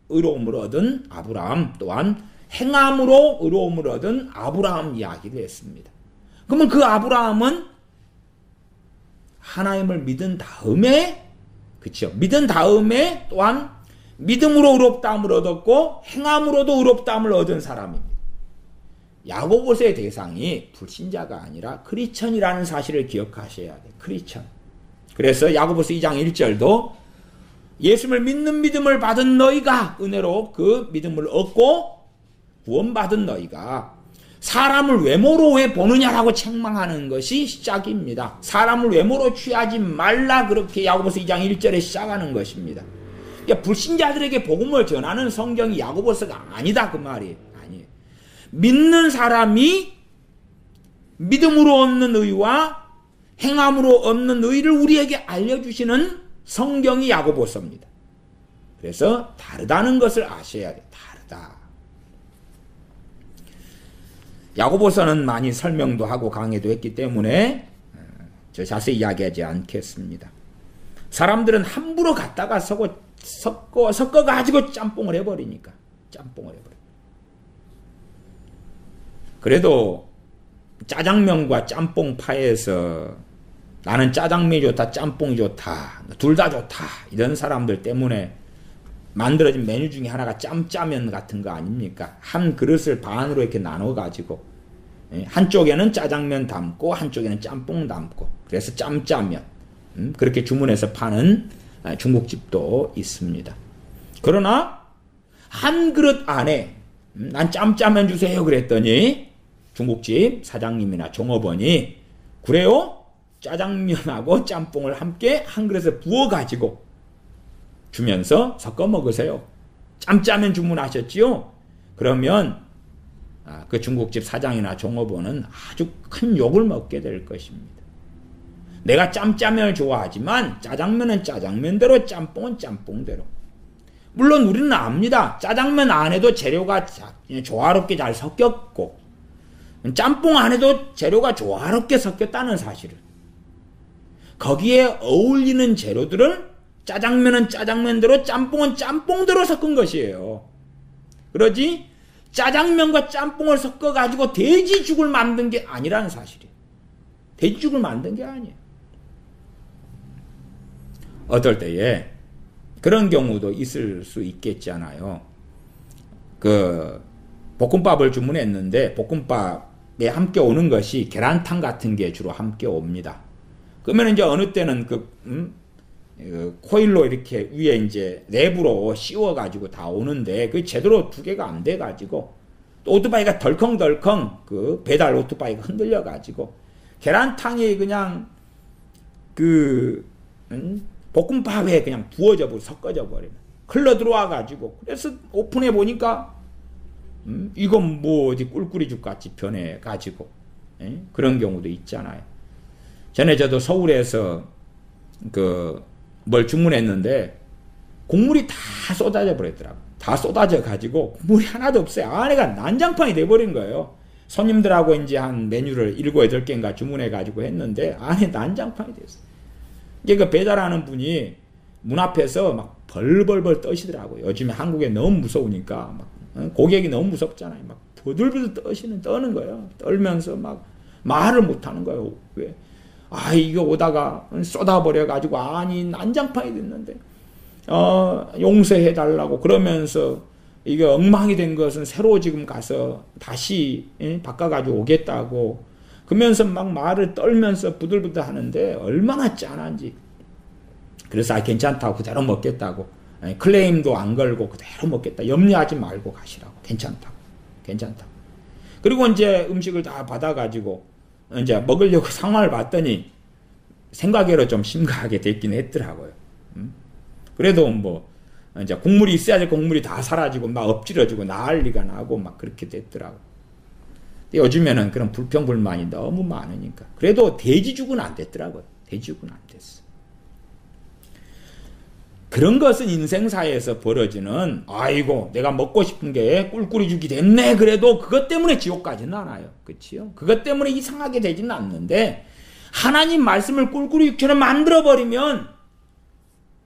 의로움을 얻은 아브라함 또한 행함으로 의로움을 얻은 아브라함 이야기를 했습니다. 그러면 그 아브라함은 하나님을 믿은 다음에, 그렇죠? 믿은 다음에 또한 믿음으로 의롭다함을 얻었고 행함으로도 의롭다함을 얻은 사람입니다. 야고보서의 대상이 불신자가 아니라 크리스천이라는 사실을 기억하셔야 돼요. 크리스천. 그래서 야고보서 2장 1절도 예수를 믿는 믿음을 받은 너희가 은혜로 그 믿음을 얻고 구원받은 너희가 사람을 외모로 왜 보느냐라고 책망하는 것이 시작입니다. 사람을 외모로 취하지 말라, 그렇게 야고보서 2장 1절에 시작하는 것입니다. 그러니까 불신자들에게 복음을 전하는 성경이 야고보서가 아니다 그 말이에요. 믿는 사람이 믿음으로 얻는 의와 행함으로 얻는 의를 우리에게 알려주시는 성경이 야고보서입니다. 그래서 다르다는 것을 아셔야 돼요. 다르다. 야고보서는 많이 설명도 하고 강의도 했기 때문에 저 자세히 이야기하지 않겠습니다. 사람들은 함부로 갖다가 섞어가지고 짬뽕을 해버리니까. 그래도 짜장면과 짬뽕파에서 나는 짜장면이 좋다, 짬뽕이 좋다, 둘 다 좋다, 이런 사람들 때문에 만들어진 메뉴 중에 하나가 짬짜면 같은 거 아닙니까? 한 그릇을 반으로 이렇게 나눠가지고 한쪽에는 짜장면 담고 한쪽에는 짬뽕 담고 그래서 짬짜면 그렇게 주문해서 파는 중국집도 있습니다. 그러나 한 그릇 안에 난 짬짜면 주세요 그랬더니 중국집 사장님이나 종업원이 그래요? 짜장면하고 짬뽕을 함께 한 그릇에 부어가지고 주면서 섞어 먹으세요. 짬짜면 주문하셨지요? 그러면 그 중국집 사장이나 종업원은 아주 큰 욕을 먹게 될 것입니다. 내가 짬짜면을 좋아하지만 짜장면은 짜장면대로 짬뽕은 짬뽕대로. 물론 우리는 압니다. 짜장면 안에도 재료가 조화롭게 잘 섞였고 짬뽕 안에도 재료가 조화롭게 섞였다는 사실을. 거기에 어울리는 재료들을 짜장면은 짜장면대로 짬뽕은 짬뽕대로 섞은 것이에요. 그러지 짜장면과 짬뽕을 섞어가지고 돼지죽을 만든 게 아니라는 사실이에요. 돼지죽을 만든 게 아니에요. 어떨 때에 그런 경우도 있을 수 있겠잖아요. 볶음밥을 주문했는데 볶음밥에 함께 오는 것이 계란탕 같은 게 주로 함께 옵니다. 그러면 이제 어느 때는 코일로 이렇게 위에 이제 랩으로 씌워가지고 다 오는데 그 제대로 두 개가 안 돼가지고 또 오토바이가 덜컹덜컹 배달 오토바이가 흔들려가지고 계란탕이 그냥 볶음밥에 그냥 부어져 버리고 섞어져 버리면 흘러 들어와가지고 그래서 오픈해 보니까 이건 뭐 어디 꿀꿀이죽 같이 변해가지고 그런 경우도 있잖아요. 전에 저도 서울에서 뭘 주문했는데 국물이 다 쏟아져 버렸더라고요. 다 쏟아져 가지고 국물이 하나도 없어요. 안에가 난장판이 돼버린 거예요. 손님들하고 이제 한 메뉴를 7, 8개인가 주문해 가지고 했는데 안에 난장판이 됐어요. 이게 배달하는 분이 문 앞에서 막 벌벌벌 떠시더라고요. 요즘에 한국에 너무 무서우니까 고객이 너무 무섭잖아요. 막 부들부들 떠는 거예요. 떨면서 막 말을 못 하는 거예요. 왜? 이거 오다가 쏟아버려가지고, 난장판이 됐는데, 용서해달라고 그러면서, 이게 엉망이 된 것은 새로 지금 가서 다시, 바꿔가지고 오겠다고, 그러면서 막 말을 떨면서 부들부들 하는데, 얼마나 짠한지. 그래서, 괜찮다고 그대로 먹겠다고, 클레임도 안 걸고 그대로 먹겠다. 염려하지 말고 가시라고. 괜찮다고. 그리고 이제 음식을 다 받아가지고, 이제 먹으려고 상황을 봤더니 생각외로 좀 심각하게 됐긴 했더라고요. 그래도 이제 국물이 있어야 될 국물이 다 사라지고 막 엎질러지고 난리가 나고 막 그렇게 됐더라고요. 요즘에는 그런 불평불만이 너무 많으니까. 그래도 돼지죽은 안 됐더라고요. 돼지죽은 안 됐어. 그런 것은 인생사에서 벌어지는 아이고 내가 먹고 싶은 게 꿀꿀이죽이 됐네 그래도 그것 때문에 지옥 가지는 않아요. 그렇지요? 그것 때문에 이상하게 되지는 않는데 하나님 말씀을 꿀꿀이죽처럼 만들어버리면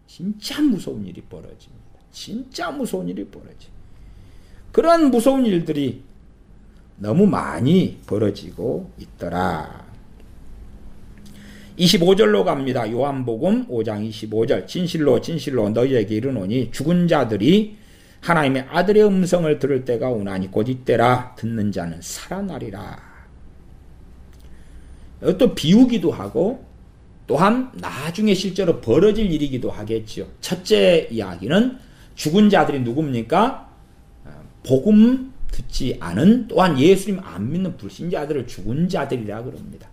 진짜 무서운 일이 벌어집니다. 진짜 무서운 일이 벌어집니다. 그런 무서운 일들이 너무 많이 벌어지고 있더라. 25절로 갑니다. 요한복음 5장 25절. 진실로 진실로 너희에게 이르노니 죽은 자들이 하나님의 아들의 음성을 들을 때가 오나니 곧 이때라. 듣는 자는 살아나리라. 또 비우기도 하고 또한 나중에 실제로 벌어질 일이기도 하겠지요. 첫째 이야기는 죽은 자들이 누굽니까? 복음 듣지 않은 또한 예수님 안 믿는 불신자들을 죽은 자들이라 그럽니다.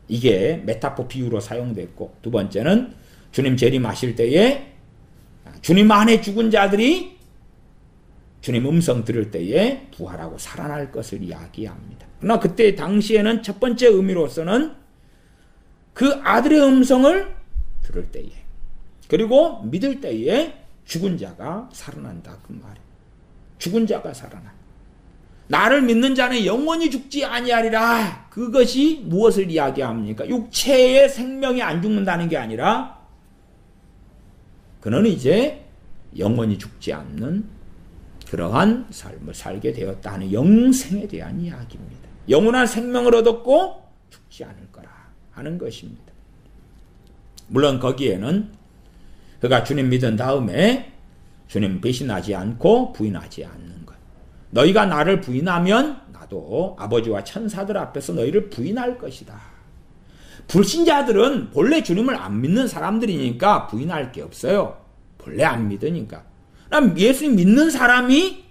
이게 메타포 비유로 사용됐고 두 번째는 주님 재림하실 때에 주님 안에 죽은 자들이 주님 음성 들을 때에 부활하고 살아날 것을 이야기합니다. 그러나 그때 당시에는 첫 번째 의미로서는 그 아들의 음성을 들을 때에 그리고 믿을 때에 죽은 자가 살아난다 그 말이에요. 죽은 자가 살아나. 나를 믿는 자는 영원히 죽지 아니하리라. 그것이 무엇을 이야기합니까? 육체의 생명이 안 죽는다는 게 아니라 그는 이제 영원히 죽지 않는 그러한 삶을 살게 되었다 하는 영생에 대한 이야기입니다. 영원한 생명을 얻었고 죽지 않을 거라 하는 것입니다. 물론 거기에는 그가 주님 믿은 다음에 주님 배신하지 않고 부인하지 않는 것. 너희가 나를 부인하면 나도 아버지와 천사들 앞에서 너희를 부인할 것이다. 불신자들은 본래 주님을 안 믿는 사람들이니까 부인할 게 없어요. 본래 안 믿으니까. 그럼 예수님 믿는 사람이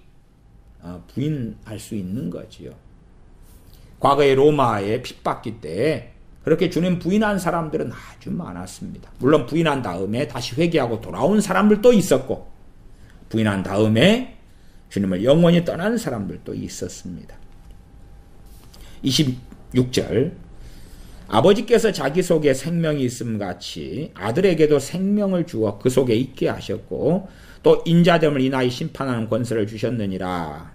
부인할 수 있는 거지요. 과거에 로마에 핍박기 때 그렇게 주님 부인한 사람들은 아주 많았습니다. 물론 부인한 다음에 다시 회개하고 돌아온 사람들도 있었고, 부인한 다음에 주님을 영원히 떠난 사람들도 있었습니다. 26절, 아버지께서 자기 속에 생명이 있음 같이 아들에게도 생명을 주어 그 속에 있게 하셨고 또 인자됨을 인하여 심판하는 권세를 주셨느니라.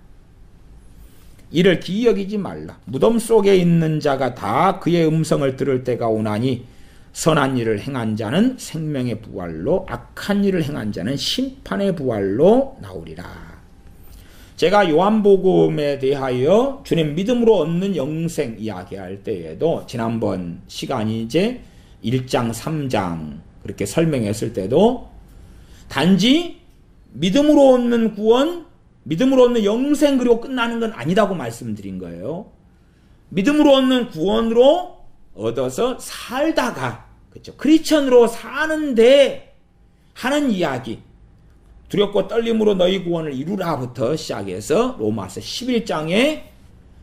이를 기이 여기지 말라. 무덤 속에 있는 자가 다 그의 음성을 들을 때가 오나니 선한 일을 행한 자는 생명의 부활로, 악한 일을 행한 자는 심판의 부활로 나오리라. 제가 요한복음에 대하여 주님 믿음으로 얻는 영생 이야기할 때에도 지난번 시간이 이제 1장 3장 그렇게 설명했을 때도 단지 믿음으로 얻는 구원, 믿음으로 얻는 영생 그리고 끝나는 건 아니다고 말씀드린 거예요. 믿음으로 얻는 구원으로 얻어서 살다가, 그렇죠, 크리스천으로 사는데 하는 이야기, 두렵고 떨림으로 너희 구원을 이루라부터 시작해서 로마서 11장에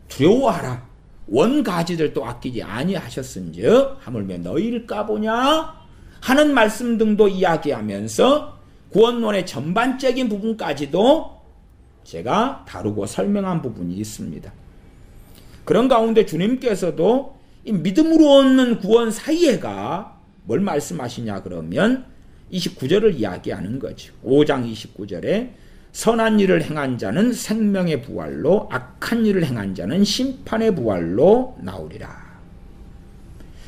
두려워하라, 원가지들도 아끼지 아니하셨은즉 하물며 너희를 까보냐 하는 말씀 등도 이야기하면서 구원론의 전반적인 부분까지도 제가 다루고 설명한 부분이 있습니다. 그런 가운데 주님께서도 이 믿음으로 얻는 구원 사이에가 뭘 말씀하시냐 그러면 29절을 이야기하는 거죠. 5장 29절에 선한 일을 행한 자는 생명의 부활로, 악한 일을 행한 자는 심판의 부활로 나오리라.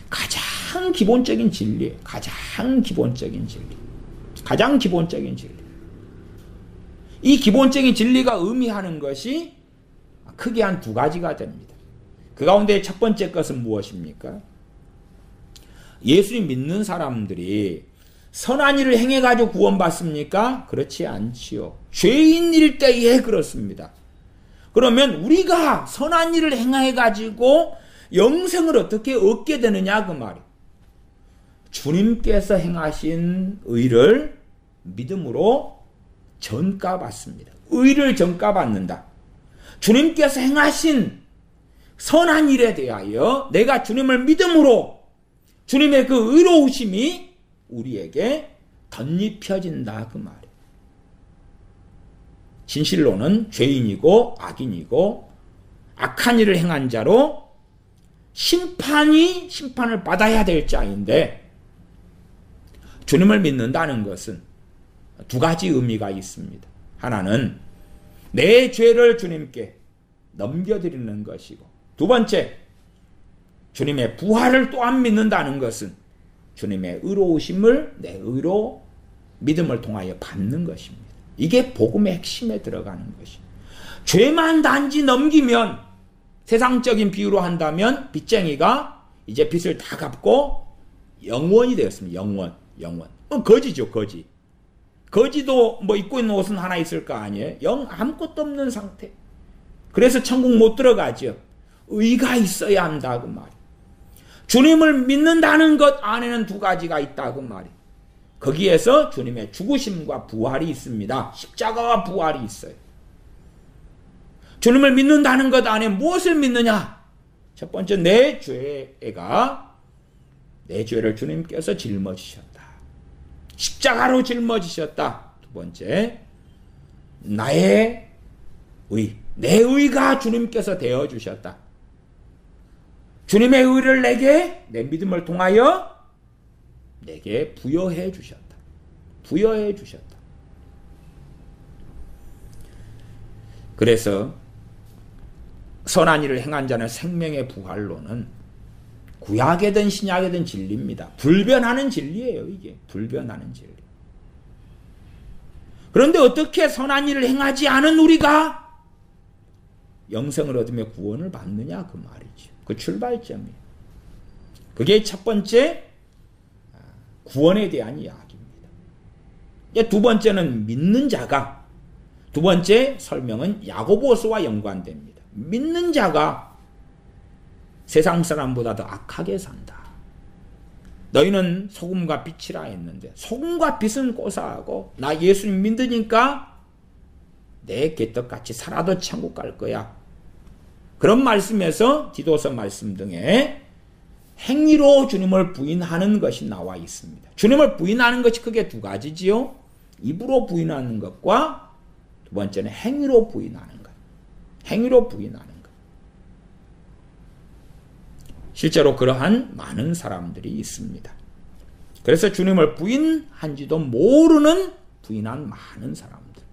가장 기본적인 진리, 가장 기본적인 진리, 가장 기본적인 진리. 이 기본적인 진리가 의미하는 것이 크게 한 두 가지가 됩니다. 그 가운데 첫 번째 것은 무엇입니까? 예수님 믿는 사람들이 선한 일을 행해가지고 구원받습니까? 그렇지 않지요. 죄인일 때에 그렇습니다. 그러면 우리가 선한 일을 행해가지고 영생을 어떻게 얻게 되느냐 그 말이에요. 주님께서 행하신 의를 믿음으로 전가받습니다. 의를 전가받는다. 주님께서 행하신 선한 일에 대하여 내가 주님을 믿음으로 주님의 그 의로우심이 우리에게 덧입혀진다 그 말이에요. 진실로는 죄인이고 악인이고 악한 일을 행한 자로 심판을 받아야 될 자인데, 주님을 믿는다는 것은 두 가지 의미가 있습니다. 하나는 내 죄를 주님께 넘겨드리는 것이고, 두 번째, 주님의 부활을 또한 믿는다는 것은 주님의 의로우심을 내 의로 믿음을 통하여 받는 것입니다. 이게 복음의 핵심에 들어가는 것입니다. 죄만 단지 넘기면, 세상적인 비유로 한다면 빚쟁이가 이제 빚을 다 갚고 영원이 되었습니다. 영원. 거지죠, 거지. 거지도 뭐 입고 있는 옷은 하나 있을 거 아니에요? 아무것도 없는 상태. 그래서 천국 못 들어가죠. 의가 있어야 한다 그 말이에요. 주님을 믿는다는 것 안에는 두 가지가 있다 그 말이에요. 거기에서 주님의 죽으심과 부활이 있습니다. 십자가와 부활이 있어요. 주님을 믿는다는 것 안에 무엇을 믿느냐? 첫 번째, 내 죄를 주님께서 짊어지셨다. 십자가로 짊어지셨다. 두 번째, 나의 의, 내 의가 주님께서 되어주셨다. 주님의 의를 내게, 내 믿음을 통하여 내게 부여해 주셨다. 부여해 주셨다. 그래서 선한 일을 행한 자는 생명의 부활로는 구약이든 신약이든 진리입니다. 불변하는 진리예요. 이게 불변하는 진리. 그런데 어떻게 선한 일을 행하지 않은 우리가 영생을 얻으며 구원을 받느냐 그 말이죠. 그 출발점이에요. 그게 첫 번째 구원에 대한 이야기입니다. 두 번째는 믿는 자가, 두 번째 설명은 야고보서와 연관됩니다. 믿는 자가 세상 사람보다 더 악하게 산다. 너희는 소금과 빛이라 했는데 소금과 빛은 고사하고 나 예수님 믿으니까 내 개떡같이 살아도 천국 갈 거야. 그런 말씀에서 디도서 말씀 등에 행위로 주님을 부인하는 것이 나와 있습니다. 주님을 부인하는 것이 크게 두 가지지요. 입으로 부인하는 것과 두 번째는 행위로 부인하는 것. 행위로 부인하는 것. 실제로 그러한 많은 사람들이 있습니다. 그래서 주님을 부인한지도 모르는 부인한 많은 사람들.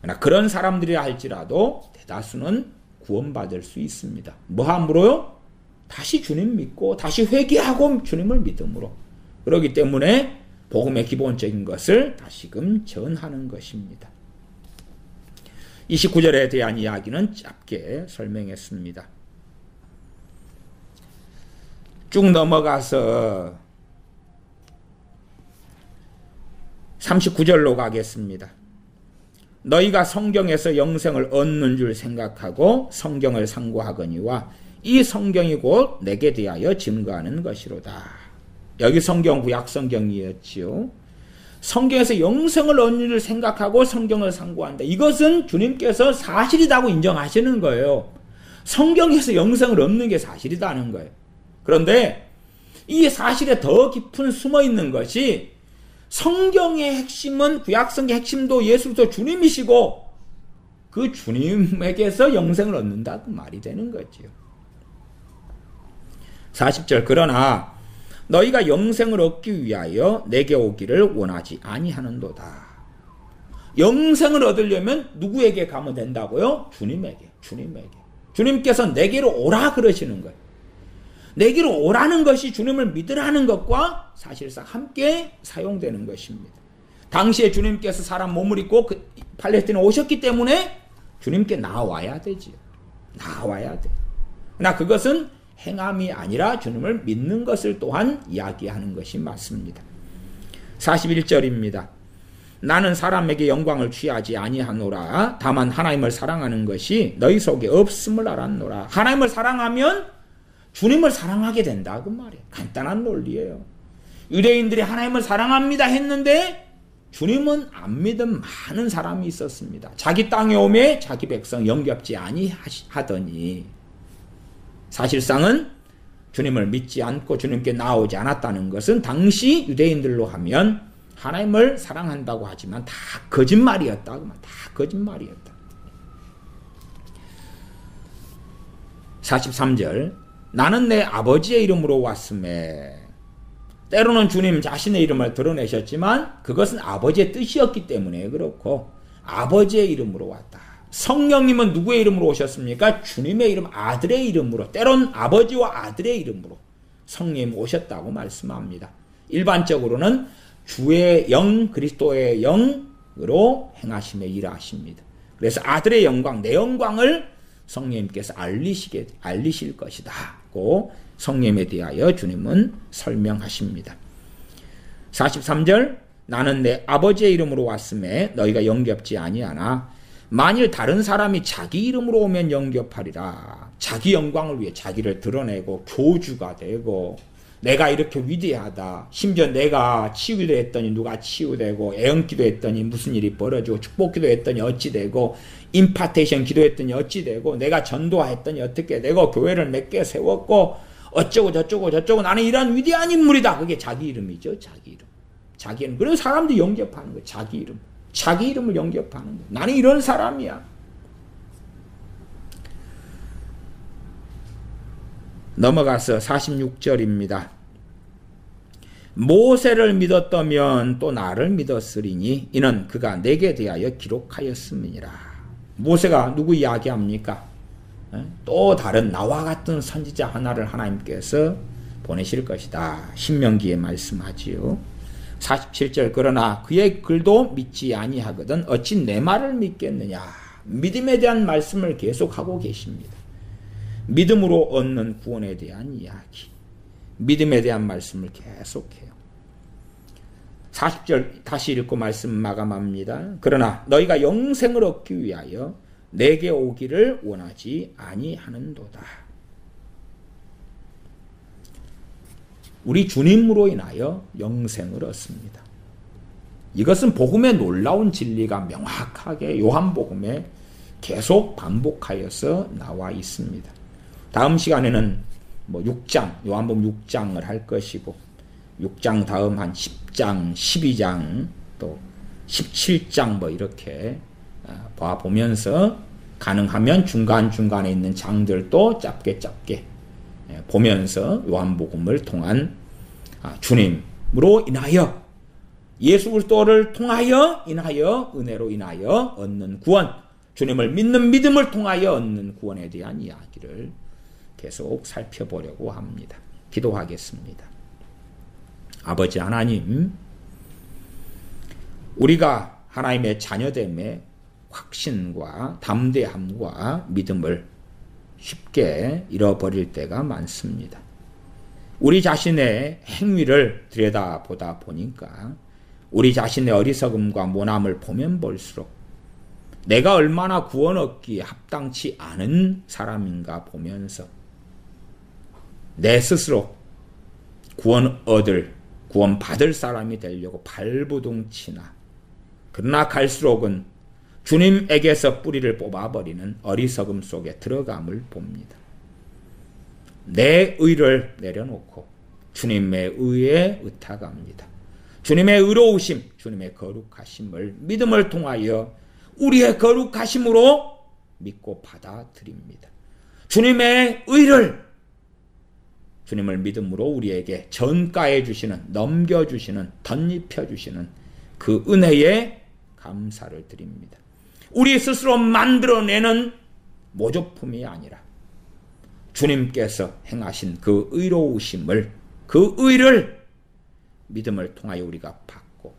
그러나 그런 사람들이라 할지라도 대다수는 구원받을 수 있습니다. 뭐함으로요? 다시 주님 믿고 다시 회개하고 주님을 믿음으로. 그렇기 때문에 복음의 기본적인 것을 다시금 전하는 것입니다. 29절에 대한 이야기는 짧게 설명했습니다. 쭉 넘어가서 39절로 가겠습니다. 너희가 성경에서 영생을 얻는 줄 생각하고 성경을 상고하거니와 이 성경이 곧 내게 대하여 증거하는 것이로다. 여기 성경 구약 성경이었지요. 성경에서 영생을 얻는 줄 생각하고 성경을 상고한다. 이것은 주님께서 사실이라고 인정하시는 거예요. 성경에서 영생을 얻는 게 사실이라는 거예요. 그런데 이 사실에 더 깊은 숨어 있는 것이 성경의 핵심은 구약성경의 핵심도 예수 그리스도 주님이시고 그 주님에게서 영생을 얻는다 그 말이 되는 거지요. 40절 그러나 너희가 영생을 얻기 위하여 내게 오기를 원하지 아니하는도다. 영생을 얻으려면 누구에게 가면 된다고요? 주님에게. 주님께서 내게로 오라 그러시는 거예요. 내게로 오라는 것이 주님을 믿으라는 것과 사실상 함께 사용되는 것입니다. 당시에 주님께서 사람 몸을 입고 팔레스틴에 오셨기 때문에 주님께 나와야 되지요. 나와야 돼. 그러나 그것은 행함이 아니라 주님을 믿는 것을 또한 이야기하는 것이 맞습니다. 41절입니다. 나는 사람에게 영광을 취하지 아니하노라. 다만 하나님을 사랑하는 것이 너희 속에 없음을 알았노라. 하나님을 사랑하면 주님을 사랑하게 된다 그 말이에요. 간단한 논리예요. 유대인들이 하나님을 사랑합니다 했는데 주님은 안 믿은 많은 사람이 있었습니다. 자기 땅에 오매 자기 백성 영접지 아니하더니 사실상은 주님을 믿지 않고 주님께 나오지 않았다는 것은 당시 유대인들로 하면 하나님을 사랑한다고 하지만 다 거짓말이었다. 다 거짓말이었다. 43절 나는 내 아버지의 이름으로 왔음에 때로는 주님 자신의 이름을 드러내셨지만 그것은 아버지의 뜻이었기 때문에 그렇고 아버지의 이름으로 왔다. 성령님은 누구의 이름으로 오셨습니까? 주님의 이름, 아들의 이름으로, 때론 아버지와 아들의 이름으로 성령님 오셨다고 말씀합니다. 일반적으로는 주의 영, 그리스도의 영으로 행하심에 일하십니다. 그래서 아들의 영광, 내 영광을 성령님께서 알리실 것이다. 고 성령님에 대하여 주님은 설명하십니다. 43절 나는 내 아버지의 이름으로 왔음에 너희가 영접지 아니하나 만일 다른 사람이 자기 이름으로 오면 영접하리라. 자기 영광을 위해 자기를 드러내고 교주가 되고 내가 이렇게 위대하다. 심지어 내가 치유도 했더니 누가 치유되고 애언기도 했더니 무슨 일이 벌어지고 축복기도 했더니 어찌 되고 임파테이션 기도했더니 어찌 되고 내가 전도했더니 어떻게 되고 교회를 몇 개 세웠고 어쩌고 저쩌고 나는 이런 위대한 인물이다. 그게 자기 이름이죠. 자기 이름. 자기 이름. 그래서 사람들이 영접하는 거예요. 자기 이름. 자기 이름을 영접하는 거예요. 나는 이런 사람이야. 넘어가서 46절입니다. 모세를 믿었다면 또 나를 믿었으리니 이는 그가 내게 대하여 기록하였음이니라. 모세가 누구 이야기합니까? 또 다른 나와 같은 선지자 하나를 하나님께서 보내실 것이다. 신명기에 말씀하지요. 47절 그러나 그의 글도 믿지 아니하거든 어찌 내 말을 믿겠느냐. 믿음에 대한 말씀을 계속하고 계십니다. 믿음으로 얻는 구원에 대한 이야기. 믿음에 대한 말씀을 계속해요. 40절 다시 읽고 말씀 마감합니다. 그러나 너희가 영생을 얻기 위하여 내게 오기를 원하지 아니하는도다. 우리 주님으로 인하여 영생을 얻습니다. 이것은 복음의 놀라운 진리가 명확하게 요한복음에 계속 반복하여서 나와 있습니다. 다음 시간에는 6장, 요한복음 6장을 할 것이고 6장 다음 한 10장, 12장, 또 17장 이렇게 봐보면서 가능하면 중간중간에 있는 장들도 짧게 보면서 요한복음을 통한 주님으로 인하여 예수 그리스도를 통하여 은혜로 인하여 얻는 구원, 주님을 믿는 믿음을 통하여 얻는 구원에 대한 이야기를 계속 살펴보려고 합니다. 기도하겠습니다. 아버지 하나님, 우리가 하나님의 자녀됨의 확신과 담대함과 믿음을 쉽게 잃어버릴 때가 많습니다. 우리 자신의 행위를 들여다보다 보니까 우리 자신의 어리석음과 모남을 보면 볼수록 내가 얼마나 구원 얻기에 합당치 않은 사람인가 보면서 내 스스로 구원 받을 사람이 되려고 발부둥치나 그러나 갈수록은 주님에게서 뿌리를 뽑아버리는 어리석음 속에 들어감을 봅니다. 내 의를 내려놓고 주님의 의에 의탁합니다. 주님의 의로우심, 주님의 거룩하심을 믿음을 통하여 우리의 거룩하심으로 믿고 받아들입니다. 주님의 의를 주님을 믿음으로 우리에게 전가해 주시는, 넘겨주시는, 덧입혀 주시는 그 은혜에 감사를 드립니다. 우리 스스로 만들어내는 모조품이 아니라 주님께서 행하신 그 의로우심을, 그 의를 믿음을 통하여 우리가 받고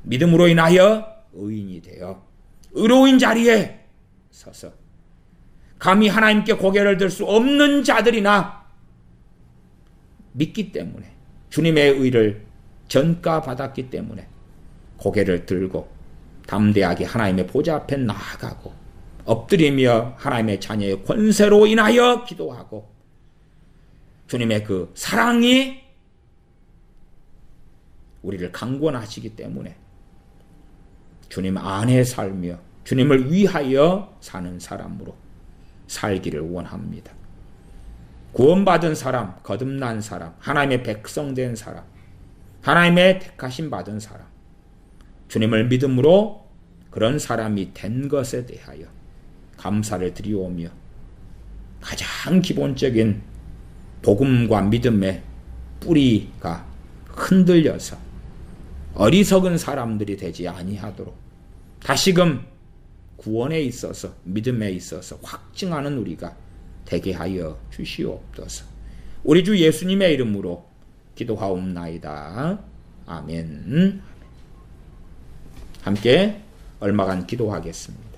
믿음으로 인하여 의인이 되어 의로운 자리에 서서 감히 하나님께 고개를 들 수 없는 자들이나 믿기 때문에 주님의 의를 전가받았기 때문에 고개를 들고 담대하게 하나님의 보좌 앞에 나아가고 엎드리며 하나님의 자녀의 권세로 인하여 기도하고 주님의 그 사랑이 우리를 강권하시기 때문에 주님 안에 살며 주님을 위하여 사는 사람으로 살기를 원합니다. 구원받은 사람, 거듭난 사람, 하나님의 백성된 사람, 하나님의 택하심 받은 사람, 주님을 믿음으로 그런 사람이 된 것에 대하여 감사를 드리오며 가장 기본적인 복음과 믿음의 뿌리가 흔들려서 어리석은 사람들이 되지 아니하도록 다시금 구원에 있어서 믿음에 있어서 확증하는 우리가 되게 하여 주시옵소서. 우리 주 예수님의 이름으로 기도하옵나이다. 아멘. 함께 얼마간 기도하겠습니다.